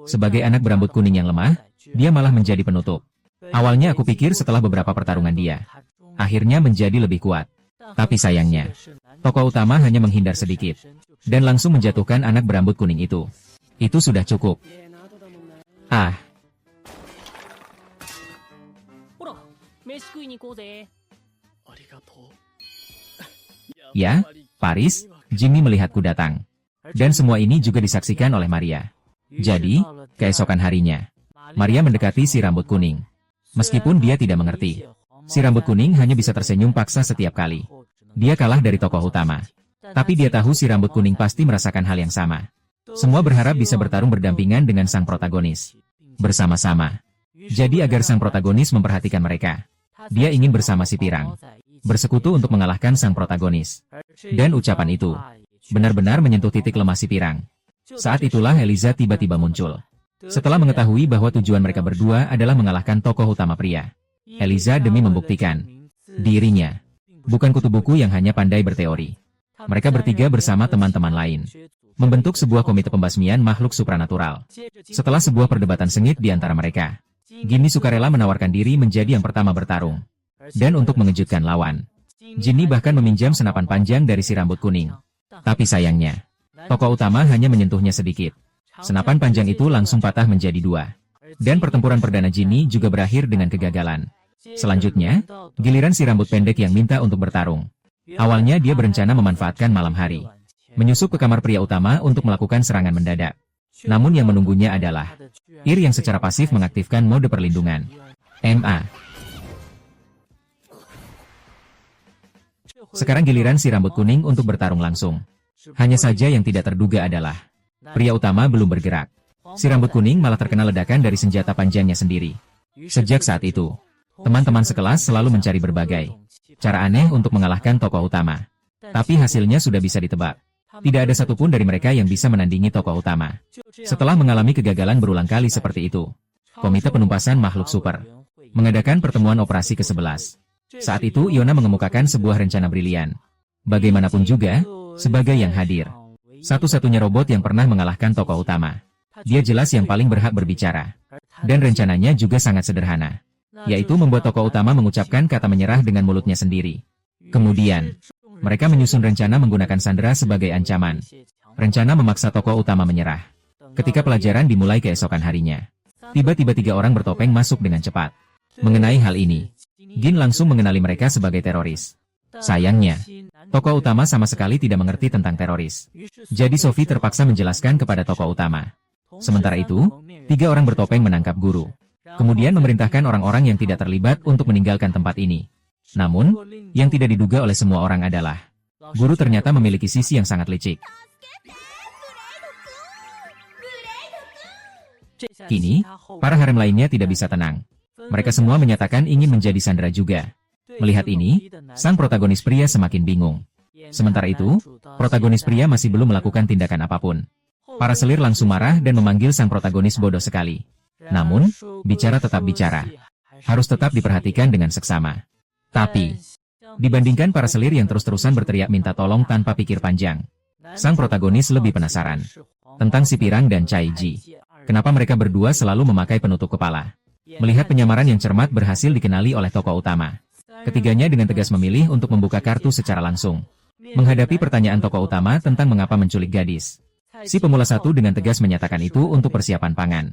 sebagai anak berambut kuning yang lemah, dia malah menjadi penutup. Awalnya aku pikir setelah beberapa pertarungan dia akhirnya menjadi lebih kuat. Tapi sayangnya, tokoh utama hanya menghindar sedikit dan langsung menjatuhkan anak berambut kuning itu. Itu sudah cukup. Ah. Ya, Paris, Jimmy melihatku datang. Dan semua ini juga disaksikan oleh Maria. Jadi, keesokan harinya, Maria mendekati si rambut kuning. Meskipun dia tidak mengerti, si rambut kuning hanya bisa tersenyum paksa setiap kali dia kalah dari tokoh utama. Tapi dia tahu si rambut kuning pasti merasakan hal yang sama. Semua berharap bisa bertarung berdampingan dengan sang protagonis. Bersama-sama. Jadi agar sang protagonis memperhatikan mereka, dia ingin bersama si pirang bersekutu untuk mengalahkan sang protagonis. Dan ucapan itu benar-benar menyentuh titik lemah si pirang. Saat itulah Eliza tiba-tiba muncul. Setelah mengetahui bahwa tujuan mereka berdua adalah mengalahkan tokoh utama pria, Eliza demi membuktikan dirinya bukan kutu buku yang hanya pandai berteori. Mereka bertiga bersama teman-teman lain membentuk sebuah komite pembasmian makhluk supranatural. Setelah sebuah perdebatan sengit di antara mereka, Ginny sukarela menawarkan diri menjadi yang pertama bertarung. Dan untuk mengejutkan lawan, Ginny bahkan meminjam senapan panjang dari si rambut kuning. Tapi sayangnya, tokoh utama hanya menyentuhnya sedikit. Senapan panjang itu langsung patah menjadi 2. Dan pertempuran perdana Ginny juga berakhir dengan kegagalan. Selanjutnya, giliran si rambut pendek yang minta untuk bertarung. Awalnya dia berencana memanfaatkan malam hari, menyusup ke kamar pria utama untuk melakukan serangan mendadak. Namun yang menunggunya adalah Ir yang secara pasif mengaktifkan mode perlindungan. MA. Sekarang giliran si rambut kuning untuk bertarung langsung. Hanya saja yang tidak terduga adalah pria utama belum bergerak. Si rambut kuning malah terkena ledakan dari senjata panjangnya sendiri. Sejak saat itu, teman-teman sekelas selalu mencari berbagai cara aneh untuk mengalahkan tokoh utama. Tapi hasilnya sudah bisa ditebak. Tidak ada satupun dari mereka yang bisa menandingi tokoh utama. Setelah mengalami kegagalan berulang kali seperti itu, Komite Penumpasan Makhluk Super mengadakan pertemuan operasi ke-11. Saat itu Yona mengemukakan sebuah rencana brilian. Bagaimanapun juga, sebagai yang hadir, satu-satunya robot yang pernah mengalahkan tokoh utama, dia jelas yang paling berhak berbicara. Dan rencananya juga sangat sederhana, yaitu membuat tokoh utama mengucapkan kata menyerah dengan mulutnya sendiri. Kemudian, mereka menyusun rencana menggunakan Sandra sebagai ancaman. Rencana memaksa tokoh utama menyerah. Ketika pelajaran dimulai keesokan harinya, tiba-tiba 3 orang bertopeng masuk dengan cepat. Mengenai hal ini, Gin langsung mengenali mereka sebagai teroris. Sayangnya, tokoh utama sama sekali tidak mengerti tentang teroris. Jadi Sophie terpaksa menjelaskan kepada tokoh utama. Sementara itu, 3 orang bertopeng menangkap guru. Kemudian memerintahkan orang-orang yang tidak terlibat untuk meninggalkan tempat ini. Namun, yang tidak diduga oleh semua orang adalah, guru ternyata memiliki sisi yang sangat licik. Kini, para harem lainnya tidak bisa tenang. Mereka semua menyatakan ingin menjadi sandera juga. Melihat ini, sang protagonis pria semakin bingung. Sementara itu, protagonis pria masih belum melakukan tindakan apapun. Para selir langsung marah dan memanggil sang protagonis bodoh sekali. Namun, bicara tetap bicara. Harus tetap diperhatikan dengan seksama. Tapi, dibandingkan para selir yang terus-terusan berteriak minta tolong tanpa pikir panjang, sang protagonis lebih penasaran tentang si Pirang dan Cai Ji. Kenapa mereka berdua selalu memakai penutup kepala? Melihat penyamaran yang cermat berhasil dikenali oleh tokoh utama. Ketiganya dengan tegas memilih untuk membuka kartu secara langsung. Menghadapi pertanyaan tokoh utama tentang mengapa menculik gadis, si pemula satu dengan tegas menyatakan itu untuk persiapan pangan.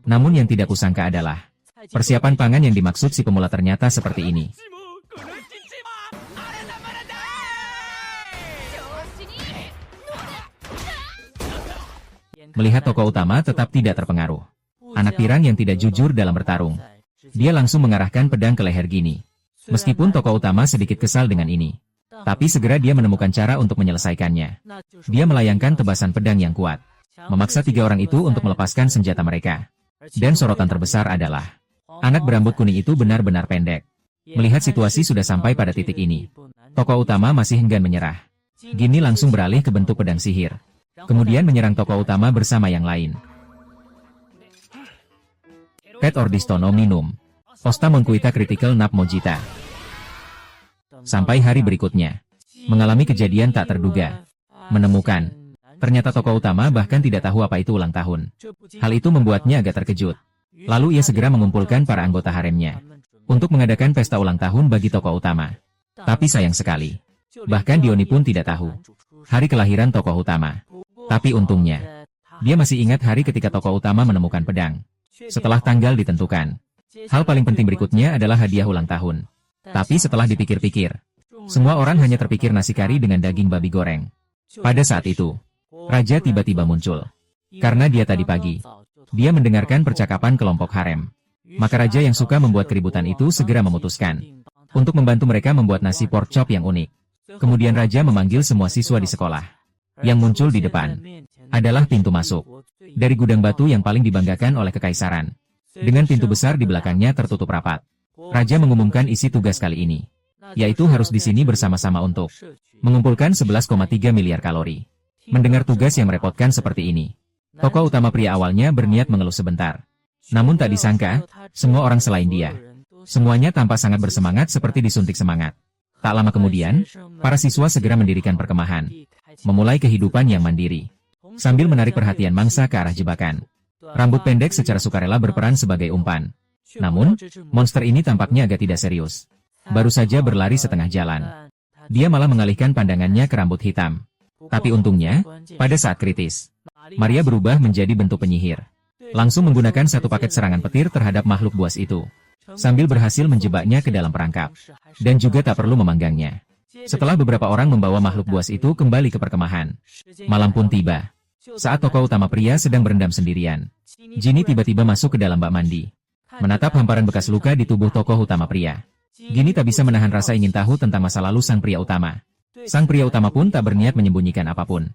Namun yang tidak kusangka adalah, persiapan pangan yang dimaksud si pemula ternyata seperti ini. Melihat tokoh utama tetap tidak terpengaruh. Anak pirang yang tidak jujur dalam bertarung. Dia langsung mengarahkan pedang ke leher Gini. Meskipun tokoh utama sedikit kesal dengan ini, tapi segera dia menemukan cara untuk menyelesaikannya. Dia melayangkan tebasan pedang yang kuat, memaksa tiga orang itu untuk melepaskan senjata mereka. Dan sorotan terbesar adalah, anak berambut kuning itu benar-benar pendek. Melihat situasi sudah sampai pada titik ini, tokoh utama masih enggan menyerah. Gini langsung beralih ke bentuk pedang sihir. Kemudian menyerang tokoh utama bersama yang lain. Pet Ordistono minum. Osta Monkuita Critical Nap Mojita. Sampai hari berikutnya, mengalami kejadian tak terduga. Menemukan, ternyata tokoh utama bahkan tidak tahu apa itu ulang tahun. Hal itu membuatnya agak terkejut. Lalu ia segera mengumpulkan para anggota haremnya untuk mengadakan pesta ulang tahun bagi tokoh utama. Tapi sayang sekali, bahkan Dioni pun tidak tahu hari kelahiran tokoh utama. Tapi untungnya, dia masih ingat hari ketika tokoh utama menemukan pedang. Setelah tanggal ditentukan, hal paling penting berikutnya adalah hadiah ulang tahun. Tapi setelah dipikir-pikir, semua orang hanya terpikir nasi kari dengan daging babi goreng. Pada saat itu, Raja tiba-tiba muncul. Karena dia tadi pagi, dia mendengarkan percakapan kelompok harem. Maka Raja yang suka membuat keributan itu segera memutuskan untuk membantu mereka membuat nasi pork chop yang unik. Kemudian Raja memanggil semua siswa di sekolah. Yang muncul di depan adalah pintu masuk dari gudang batu yang paling dibanggakan oleh kekaisaran. Dengan pintu besar di belakangnya tertutup rapat. Raja mengumumkan isi tugas kali ini, yaitu harus di sini bersama-sama untuk mengumpulkan 11,3 miliar kalori. Mendengar tugas yang merepotkan seperti ini, tokoh utama pria awalnya berniat mengeluh sebentar. Namun tak disangka, semua orang selain dia, semuanya tampak sangat bersemangat seperti disuntik semangat. Tak lama kemudian, para siswa segera mendirikan perkemahan, memulai kehidupan yang mandiri, sambil menarik perhatian mangsa ke arah jebakan. Rambut pendek secara sukarela berperan sebagai umpan. Namun, monster ini tampaknya agak tidak serius. Baru saja berlari setengah jalan. Dia malah mengalihkan pandangannya ke rambut hitam. Tapi untungnya, pada saat kritis, Maria berubah menjadi bentuk penyihir. Langsung menggunakan satu paket serangan petir terhadap makhluk buas itu, sambil berhasil menjebaknya ke dalam perangkap. Dan juga tak perlu memanggangnya. Setelah beberapa orang membawa makhluk buas itu kembali ke perkemahan, malam pun tiba. Saat tokoh utama pria sedang berendam sendirian, Gini tiba-tiba masuk ke dalam bak mandi. Menatap hamparan bekas luka di tubuh tokoh utama pria, Gini tak bisa menahan rasa ingin tahu tentang masa lalu sang pria utama. Sang pria utama pun tak berniat menyembunyikan apapun.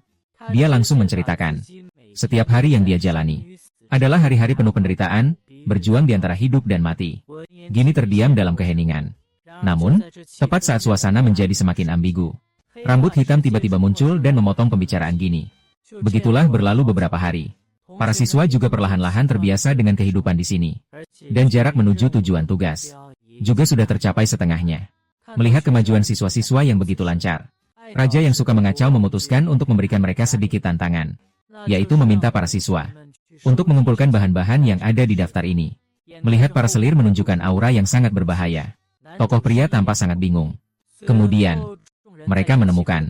Dia langsung menceritakan, setiap hari yang dia jalani adalah hari-hari penuh penderitaan, berjuang di antara hidup dan mati. Gini terdiam dalam keheningan. Namun, tepat saat suasana menjadi semakin ambigu, rambut hitam tiba-tiba muncul dan memotong pembicaraan Gini. Begitulah berlalu beberapa hari. Para siswa juga perlahan-lahan terbiasa dengan kehidupan di sini. Dan jarak menuju tujuan tugas juga sudah tercapai setengahnya. Melihat kemajuan siswa-siswa yang begitu lancar, Raja yang suka mengacau memutuskan untuk memberikan mereka sedikit tantangan, yaitu meminta para siswa untuk mengumpulkan bahan-bahan yang ada di daftar ini. Melihat para selir menunjukkan aura yang sangat berbahaya, tokoh pria tampak sangat bingung. Kemudian, mereka menemukan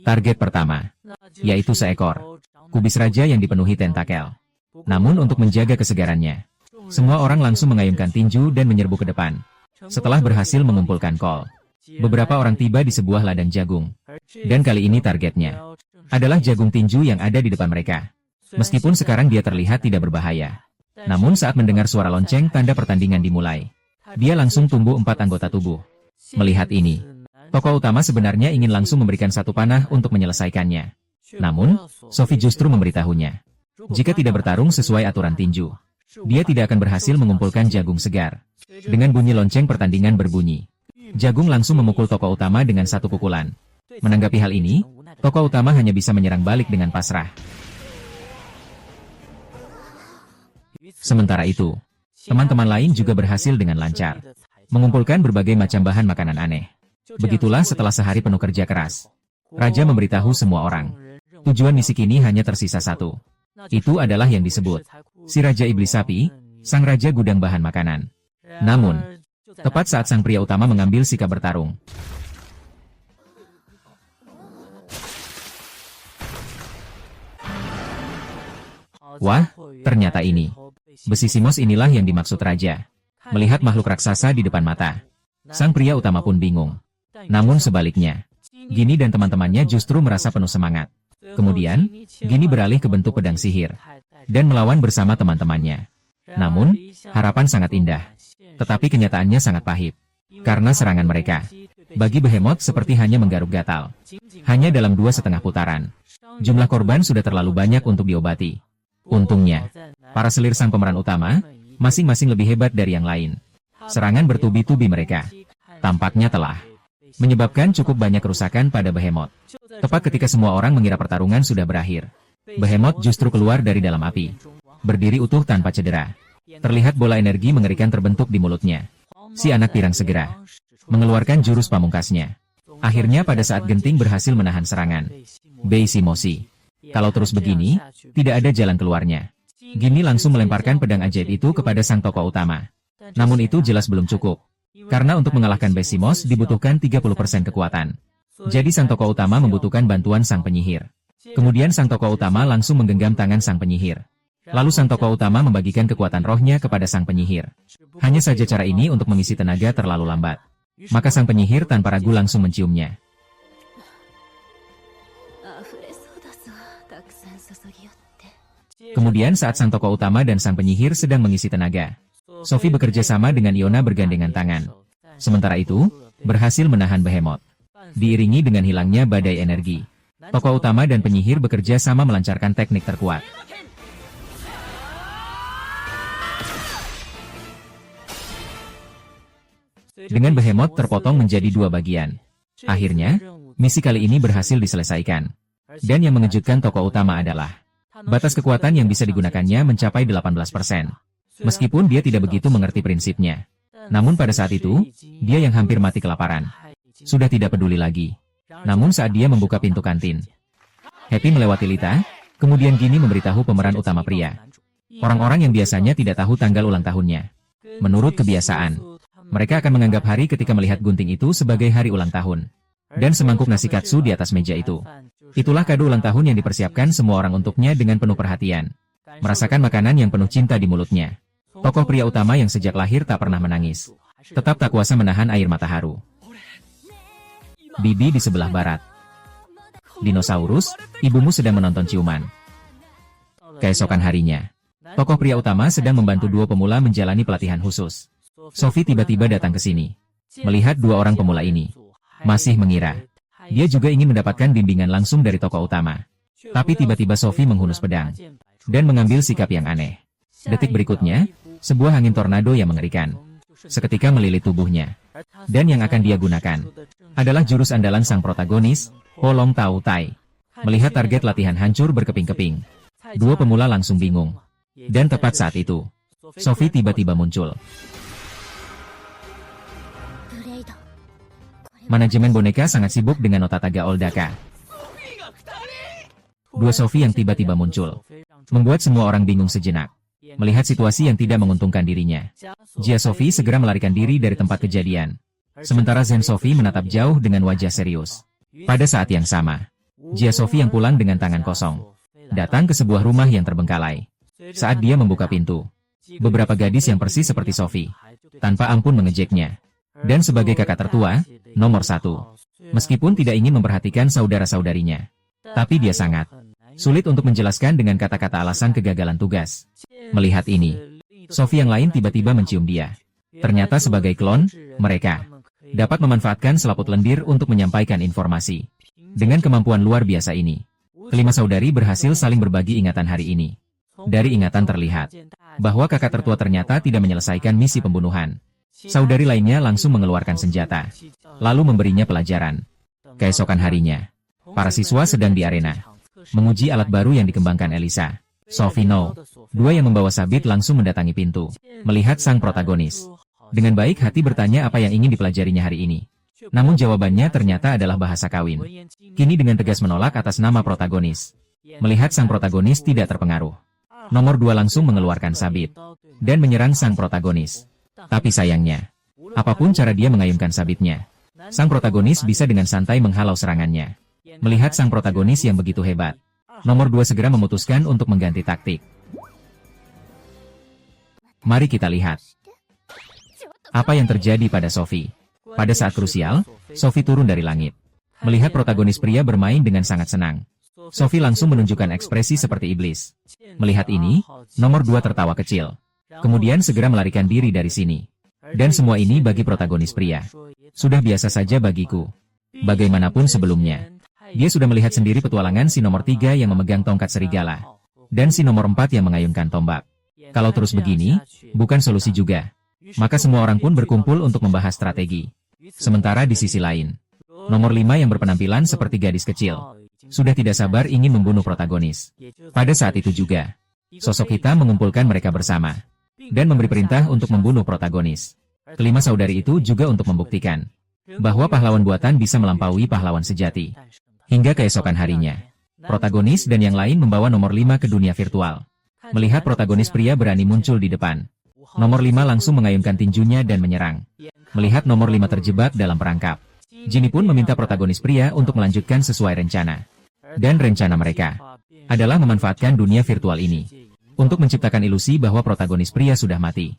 target pertama, yaitu seekor kubis raja yang dipenuhi tentakel. Namun untuk menjaga kesegarannya, semua orang langsung mengayunkan tinju dan menyerbu ke depan. Setelah berhasil mengumpulkan kol, beberapa orang tiba di sebuah ladang jagung. Dan kali ini targetnya adalah jagung tinju yang ada di depan mereka. Meskipun sekarang dia terlihat tidak berbahaya, Namun saat mendengar suara lonceng tanda pertandingan dimulai, dia langsung tumbuh 4 anggota tubuh. Melihat ini, tokoh utama sebenarnya ingin langsung memberikan satu panah untuk menyelesaikannya. Namun, Sophie justru memberitahunya, jika tidak bertarung sesuai aturan tinju, dia tidak akan berhasil mengumpulkan jagung segar. Dengan bunyi lonceng pertandingan berbunyi, jagung langsung memukul tokoh utama dengan satu pukulan. Menanggapi hal ini, tokoh utama hanya bisa menyerang balik dengan pasrah. Sementara itu, teman-teman lain juga berhasil dengan lancar, mengumpulkan berbagai macam bahan makanan aneh. Begitulah setelah sehari penuh kerja keras, Raja memberitahu semua orang, tujuan misi kini hanya tersisa satu. Itu adalah yang disebut si Raja Iblis Sapi, sang Raja Gudang Bahan Makanan. Namun, tepat saat sang pria utama mengambil sikap bertarung, wah, ternyata ini besi Simos inilah yang dimaksud Raja. Melihat makhluk raksasa di depan mata, sang pria utama pun bingung. Namun sebaliknya, Gini dan teman-temannya justru merasa penuh semangat. Kemudian, Gini beralih ke bentuk pedang sihir dan melawan bersama teman-temannya. Namun, harapan sangat indah, tetapi kenyataannya sangat pahit. Karena serangan mereka, bagi Behemoth seperti hanya menggaruk gatal. Hanya dalam 2,5 putaran, jumlah korban sudah terlalu banyak untuk diobati. Untungnya, para selir sang pemeran utama, masing-masing lebih hebat dari yang lain. Serangan bertubi-tubi mereka, tampaknya telah menyebabkan cukup banyak kerusakan pada Behemoth. Tepat ketika semua orang mengira pertarungan sudah berakhir, Behemoth justru keluar dari dalam api, berdiri utuh tanpa cedera. Terlihat bola energi mengerikan terbentuk di mulutnya. Si anak pirang segera mengeluarkan jurus pamungkasnya. Akhirnya pada saat genting berhasil menahan serangan Bei Simoshi. Kalau terus begini, tidak ada jalan keluarnya. Gini langsung melemparkan pedang ajaib itu kepada sang tokoh utama. Namun itu jelas belum cukup. Karena untuk mengalahkan Bei Simos dibutuhkan 30% kekuatan. Jadi sang tokoh utama membutuhkan bantuan sang penyihir. Kemudian sang tokoh utama langsung menggenggam tangan sang penyihir. Lalu sang tokoh utama membagikan kekuatan rohnya kepada sang penyihir. Hanya saja cara ini untuk mengisi tenaga terlalu lambat. Maka sang penyihir tanpa ragu langsung menciumnya. Kemudian saat sang tokoh utama dan sang penyihir sedang mengisi tenaga, Sophie bekerja sama dengan Iona bergandengan tangan. Sementara itu, berhasil menahan Behemoth. Diiringi dengan hilangnya badai energi, tokoh utama dan penyihir bekerja sama melancarkan teknik terkuat. Dengan Behemoth terpotong menjadi 2 bagian. Akhirnya, misi kali ini berhasil diselesaikan. Dan yang mengejutkan tokoh utama adalah batas kekuatan yang bisa digunakannya mencapai 18%. Meskipun dia tidak begitu mengerti prinsipnya. Namun pada saat itu, dia yang hampir mati kelaparan. Sudah tidak peduli lagi. Namun saat dia membuka pintu kantin, Happy melewati Lita, kemudian Gini memberitahu pemeran utama pria. Orang-orang yang biasanya tidak tahu tanggal ulang tahunnya. Menurut kebiasaan, mereka akan menganggap hari ketika melihat gunting itu sebagai hari ulang tahun. Dan semangkuk nasi katsu di atas meja itu. Itulah kado ulang tahun yang dipersiapkan semua orang untuknya dengan penuh perhatian. Merasakan makanan yang penuh cinta di mulutnya. Tokoh pria utama yang sejak lahir tak pernah menangis, tetap tak kuasa menahan air mata haru. Bibi di sebelah barat. Dinosaurus, ibumu sedang menonton ciuman. Keesokan harinya, tokoh pria utama sedang membantu 2 pemula menjalani pelatihan khusus. Sophie tiba-tiba datang ke sini. Melihat 2 orang pemula ini, masih mengira dia juga ingin mendapatkan bimbingan langsung dari tokoh utama. Tapi tiba-tiba Sophie menghunus pedang dan mengambil sikap yang aneh. Detik berikutnya, sebuah angin tornado yang mengerikan seketika melilit tubuhnya. Dan yang akan dia gunakan adalah jurus andalan sang protagonis, Polong Tau Tai. Melihat target latihan hancur berkeping-keping, 2 pemula langsung bingung. Dan tepat saat itu, Sophie tiba-tiba muncul. Manajemen boneka sangat sibuk dengan Otataga Oldaka. 2 Sophie yang tiba-tiba muncul membuat semua orang bingung sejenak. Melihat situasi yang tidak menguntungkan dirinya, Jia Sophie segera melarikan diri dari tempat kejadian. Sementara Zen Sophie menatap jauh dengan wajah serius. Pada saat yang sama, Jia Sophie yang pulang dengan tangan kosong datang ke sebuah rumah yang terbengkalai. Saat dia membuka pintu, beberapa gadis yang persis seperti Sophie tanpa ampun mengejeknya. Dan sebagai kakak tertua, nomor 1, meskipun tidak ingin memperhatikan saudara-saudarinya, tapi dia sangat Sulit untuk menjelaskan dengan kata-kata alasan kegagalan tugas. Melihat ini, Sophie yang lain tiba-tiba mencium dia. Ternyata sebagai klon, mereka dapat memanfaatkan selaput lendir untuk menyampaikan informasi. Dengan kemampuan luar biasa ini, kelima saudari berhasil saling berbagi ingatan hari ini. Dari ingatan terlihat bahwa kakak tertua ternyata tidak menyelesaikan misi pembunuhan. Saudari lainnya langsung mengeluarkan senjata, lalu memberinya pelajaran. Keesokan harinya, para siswa sedang di arena, menguji alat baru yang dikembangkan Elisa. Sophie No, dua yang membawa sabit langsung mendatangi pintu, melihat sang protagonis. Dengan baik hati bertanya apa yang ingin dipelajarinya hari ini. Namun jawabannya ternyata adalah bahasa kawin. Kini dengan tegas menolak atas nama protagonis. Melihat sang protagonis tidak terpengaruh, nomor 2 langsung mengeluarkan sabit dan menyerang sang protagonis. Tapi sayangnya, apapun cara dia mengayunkan sabitnya, sang protagonis bisa dengan santai menghalau serangannya. Melihat sang protagonis yang begitu hebat, nomor 2 segera memutuskan untuk mengganti taktik. Mari kita lihat apa yang terjadi pada Sophie. Pada saat krusial, Sophie turun dari langit. Melihat protagonis pria bermain dengan sangat senang, Sophie langsung menunjukkan ekspresi seperti iblis. Melihat ini, nomor 2 tertawa kecil. Kemudian segera melarikan diri dari sini. Dan semua ini bagi protagonis pria sudah biasa saja bagiku. Bagaimanapun sebelumnya, dia sudah melihat sendiri petualangan si nomor 3 yang memegang tongkat serigala, dan si nomor 4 yang mengayunkan tombak. Kalau terus begini, bukan solusi juga. Maka semua orang pun berkumpul untuk membahas strategi. Sementara di sisi lain, nomor 5 yang berpenampilan seperti gadis kecil, sudah tidak sabar ingin membunuh protagonis. Pada saat itu juga, sosok hitam mengumpulkan mereka bersama, dan memberi perintah untuk membunuh protagonis. Kelima saudari itu juga untuk membuktikan bahwa pahlawan buatan bisa melampaui pahlawan sejati. Hingga keesokan harinya, protagonis dan yang lain membawa nomor 5 ke dunia virtual. Melihat protagonis pria berani muncul di depan, nomor 5 langsung mengayunkan tinjunya dan menyerang. Melihat nomor 5 terjebak dalam perangkap, Jinny pun meminta protagonis pria untuk melanjutkan sesuai rencana. Dan rencana mereka adalah memanfaatkan dunia virtual ini untuk menciptakan ilusi bahwa protagonis pria sudah mati.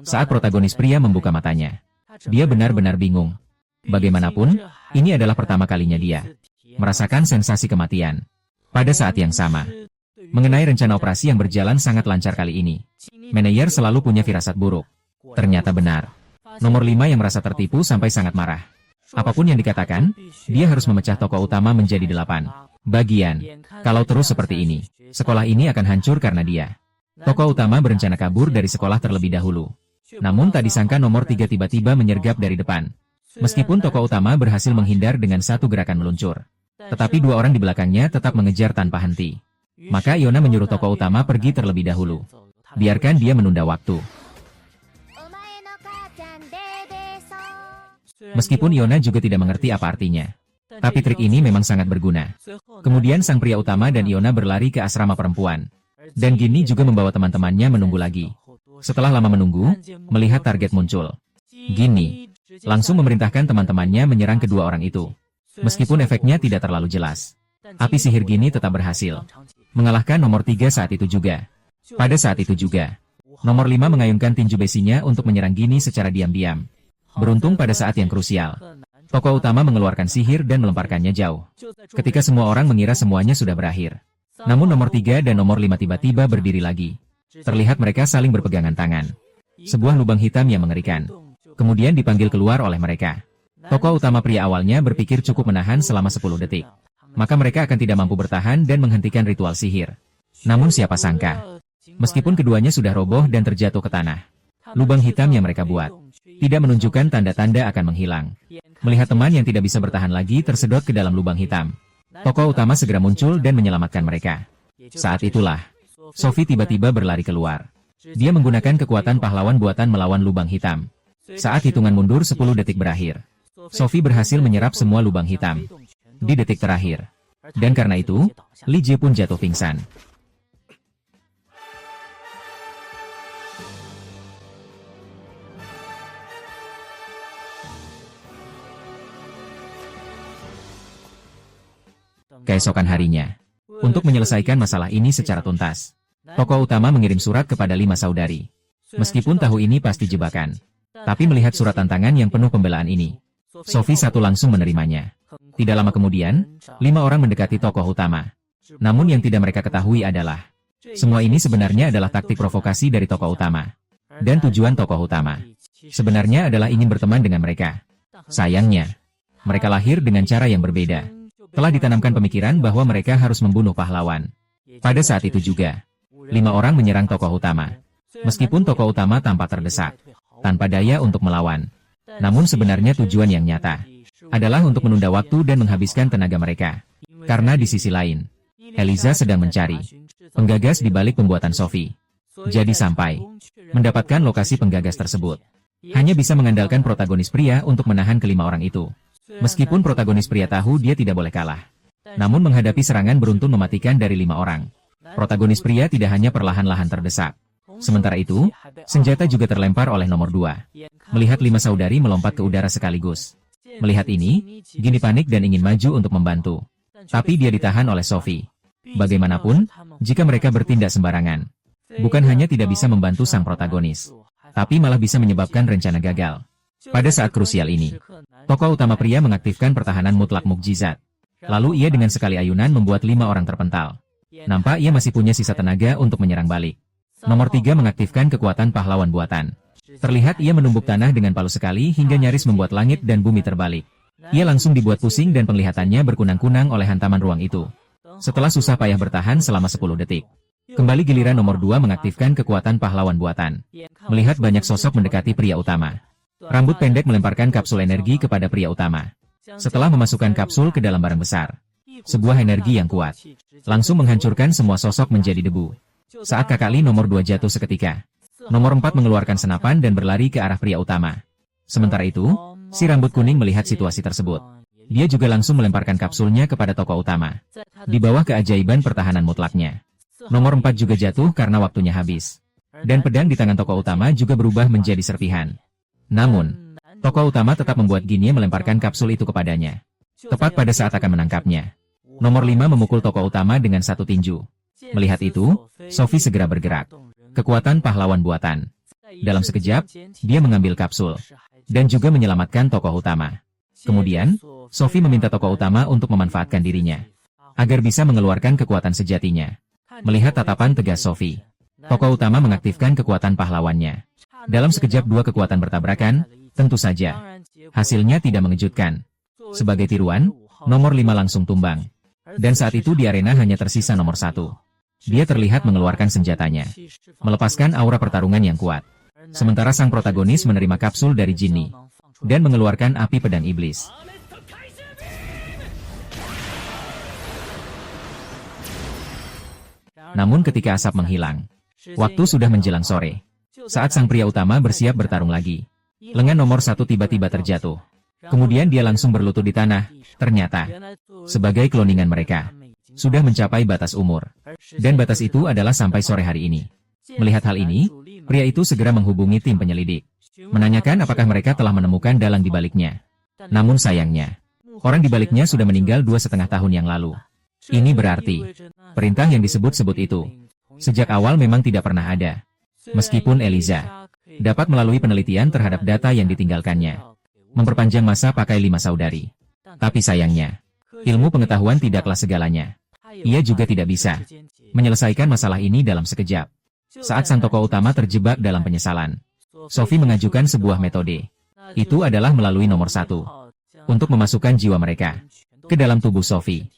Saat protagonis pria membuka matanya, dia benar-benar bingung. Bagaimanapun, ini adalah pertama kalinya dia merasakan sensasi kematian. Pada saat yang sama, mengenai rencana operasi yang berjalan sangat lancar kali ini, manajer selalu punya firasat buruk. Ternyata benar. Nomor 5 yang merasa tertipu sampai sangat marah. Apapun yang dikatakan, dia harus memecah tokoh utama menjadi 8 bagian. Kalau terus seperti ini, sekolah ini akan hancur karena dia. Tokoh utama berencana kabur dari sekolah terlebih dahulu. Namun tak disangka nomor 3 tiba-tiba menyergap dari depan. Meskipun tokoh utama berhasil menghindar dengan satu gerakan meluncur, tetapi 2 orang di belakangnya tetap mengejar tanpa henti. Maka Yona menyuruh tokoh utama pergi terlebih dahulu. Biarkan dia menunda waktu. Meskipun Yona juga tidak mengerti apa artinya, tapi trik ini memang sangat berguna. Kemudian sang pria utama dan Yona berlari ke asrama perempuan. Dan Ginny juga membawa teman-temannya menunggu lagi. Setelah lama menunggu, melihat target muncul, Ginny langsung memerintahkan teman-temannya menyerang kedua orang itu. Meskipun efeknya tidak terlalu jelas, api sihir Ginny tetap berhasil mengalahkan nomor 3 saat itu juga. Pada saat itu juga, nomor 5 mengayunkan tinju besinya untuk menyerang Ginny secara diam-diam. Beruntung pada saat yang krusial, tokoh utama mengeluarkan sihir dan melemparkannya jauh. Ketika semua orang mengira semuanya sudah berakhir, namun nomor 3 dan nomor 5 tiba-tiba berdiri lagi. Terlihat mereka saling berpegangan tangan. Sebuah lubang hitam yang mengerikan kemudian dipanggil keluar oleh mereka. Tokoh utama pria awalnya berpikir cukup menahan selama 10 detik. Maka mereka akan tidak mampu bertahan dan menghentikan ritual sihir. Namun siapa sangka, meskipun keduanya sudah roboh dan terjatuh ke tanah, lubang hitam yang mereka buat tidak menunjukkan tanda-tanda akan menghilang. Melihat teman yang tidak bisa bertahan lagi tersedot ke dalam lubang hitam, tokoh utama segera muncul dan menyelamatkan mereka. Saat itulah, Sophie tiba-tiba berlari keluar. Dia menggunakan kekuatan pahlawan buatan melawan lubang hitam. Saat hitungan mundur 10 detik berakhir, Sophie berhasil menyerap semua lubang hitam di detik terakhir. Dan karena itu, Li Jie pun jatuh pingsan. Keesokan harinya, untuk menyelesaikan masalah ini secara tuntas, tokoh utama mengirim surat kepada 5 saudari. Meskipun tahu ini pasti jebakan, tapi melihat surat tantangan yang penuh pembelaan ini, Sophie satu langsung menerimanya. Tidak lama kemudian, 5 orang mendekati tokoh utama. Namun yang tidak mereka ketahui adalah, semua ini sebenarnya adalah taktik provokasi dari tokoh utama. Dan tujuan tokoh utama sebenarnya adalah ingin berteman dengan mereka. Sayangnya, mereka lahir dengan cara yang berbeda. Telah ditanamkan pemikiran bahwa mereka harus membunuh pahlawan. Pada saat itu juga, 5 orang menyerang tokoh utama. Meskipun tokoh utama tampak terdesak, tanpa daya untuk melawan. Namun sebenarnya tujuan yang nyata adalah untuk menunda waktu dan menghabiskan tenaga mereka. Karena di sisi lain, Eliza sedang mencari penggagas di balik pembuatan Sophie. Jadi sampai mendapatkan lokasi penggagas tersebut, hanya bisa mengandalkan protagonis pria untuk menahan kelima orang itu. Meskipun protagonis pria tahu dia tidak boleh kalah. Namun menghadapi serangan beruntun mematikan dari 5 orang, protagonis pria tidak hanya perlahan-lahan terdesak. Sementara itu, senjata juga terlempar oleh nomor 2. Melihat 5 saudari melompat ke udara sekaligus. Melihat ini, Ginny panik dan ingin maju untuk membantu. Tapi dia ditahan oleh Sophie. Bagaimanapun, jika mereka bertindak sembarangan, bukan hanya tidak bisa membantu sang protagonis, tapi malah bisa menyebabkan rencana gagal. Pada saat krusial ini, tokoh utama pria mengaktifkan pertahanan mutlak mukjizat. Lalu ia dengan sekali ayunan membuat 5 orang terpental. Nampak ia masih punya sisa tenaga untuk menyerang balik. Nomor 3 mengaktifkan kekuatan pahlawan buatan. Terlihat ia menumbuk tanah dengan palu sekali hingga nyaris membuat langit dan bumi terbalik. Ia langsung dibuat pusing dan penglihatannya berkunang-kunang oleh hantaman ruang itu. Setelah susah payah bertahan selama 10 detik. Kembali giliran nomor 2 mengaktifkan kekuatan pahlawan buatan. Melihat banyak sosok mendekati pria utama. Rambut pendek melemparkan kapsul energi kepada pria utama. Setelah memasukkan kapsul ke dalam barang besar, sebuah energi yang kuat langsung menghancurkan semua sosok menjadi debu. Saat kakak nomor 2 jatuh seketika, nomor 4 mengeluarkan senapan dan berlari ke arah pria utama. Sementara itu, si rambut kuning melihat situasi tersebut. Dia juga langsung melemparkan kapsulnya kepada tokoh utama. Di bawah keajaiban pertahanan mutlaknya, nomor 4 juga jatuh karena waktunya habis. Dan pedang di tangan tokoh utama juga berubah menjadi serpihan. Namun, tokoh utama tetap membuat Ginny melemparkan kapsul itu kepadanya. Tepat pada saat akan menangkapnya, nomor 5 memukul tokoh utama dengan satu tinju. Melihat itu, Sophie segera bergerak. Kekuatan pahlawan buatan. Dalam sekejap, dia mengambil kapsul dan juga menyelamatkan tokoh utama. Kemudian, Sophie meminta tokoh utama untuk memanfaatkan dirinya agar bisa mengeluarkan kekuatan sejatinya. Melihat tatapan tegas Sophie, tokoh utama mengaktifkan kekuatan pahlawannya. Dalam sekejap 2 kekuatan bertabrakan, tentu saja hasilnya tidak mengejutkan. Sebagai tiruan, nomor 5 langsung tumbang. Dan saat itu di arena hanya tersisa nomor 1. Dia terlihat mengeluarkan senjatanya, melepaskan aura pertarungan yang kuat. Sementara sang protagonis menerima kapsul dari Ginny dan mengeluarkan api pedang iblis. Namun ketika asap menghilang, waktu sudah menjelang sore. Saat sang pria utama bersiap bertarung lagi, lengan nomor 1 tiba-tiba terjatuh. Kemudian dia langsung berlutut di tanah. Ternyata, sebagai kloningan mereka, sudah mencapai batas umur. Dan batas itu adalah sampai sore hari ini. Melihat hal ini, pria itu segera menghubungi tim penyelidik. Menanyakan apakah mereka telah menemukan dalang di baliknya. Namun sayangnya, orang di baliknya sudah meninggal 2,5 tahun yang lalu. Ini berarti, perintah yang disebut-sebut itu, sejak awal memang tidak pernah ada. Meskipun Eliza dapat melalui penelitian terhadap data yang ditinggalkannya, memperpanjang masa pakai 5 saudari. Tapi sayangnya, ilmu pengetahuan tidaklah segalanya. Ia juga tidak bisa menyelesaikan masalah ini dalam sekejap. Saat sang tokoh utama terjebak dalam penyesalan, Sophie mengajukan sebuah metode. Itu adalah melalui nomor 1. Untuk memasukkan jiwa mereka ke dalam tubuh Sophie.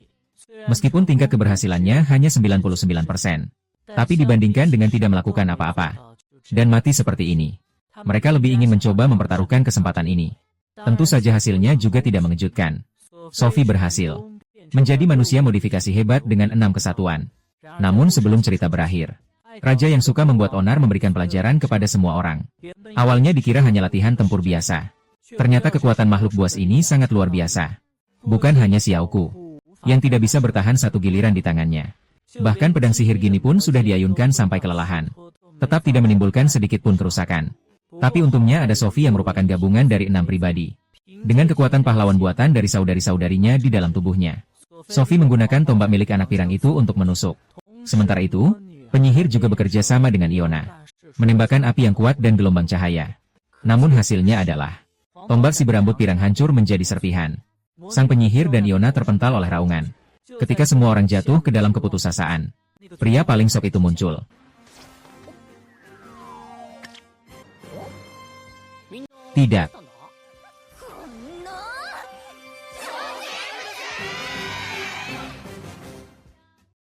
Meskipun tingkat keberhasilannya hanya 99%. Tapi dibandingkan dengan tidak melakukan apa-apa dan mati seperti ini, mereka lebih ingin mencoba mempertaruhkan kesempatan ini. Tentu saja hasilnya juga tidak mengejutkan. Sophie berhasil menjadi manusia modifikasi hebat dengan 6 kesatuan. Namun sebelum cerita berakhir, raja yang suka membuat onar memberikan pelajaran kepada semua orang. Awalnya dikira hanya latihan tempur biasa. Ternyata kekuatan makhluk buas ini sangat luar biasa. Bukan hanya Xiaoku yang tidak bisa bertahan satu giliran di tangannya. Bahkan pedang sihir Ginny pun sudah diayunkan sampai kelelahan. Tetap tidak menimbulkan sedikit pun kerusakan. Tapi untungnya ada Sophie yang merupakan gabungan dari 6 pribadi. Dengan kekuatan pahlawan buatan dari saudari-saudarinya di dalam tubuhnya. Sophie menggunakan tombak milik anak pirang itu untuk menusuk. Sementara itu, penyihir juga bekerja sama dengan Iona. Menembakkan api yang kuat dan gelombang cahaya. Namun hasilnya adalah, tombak si berambut pirang hancur menjadi serpihan. Sang penyihir dan Iona terpental oleh raungan. Ketika semua orang jatuh ke dalam keputusasaan, pria paling sok itu muncul. Tidak.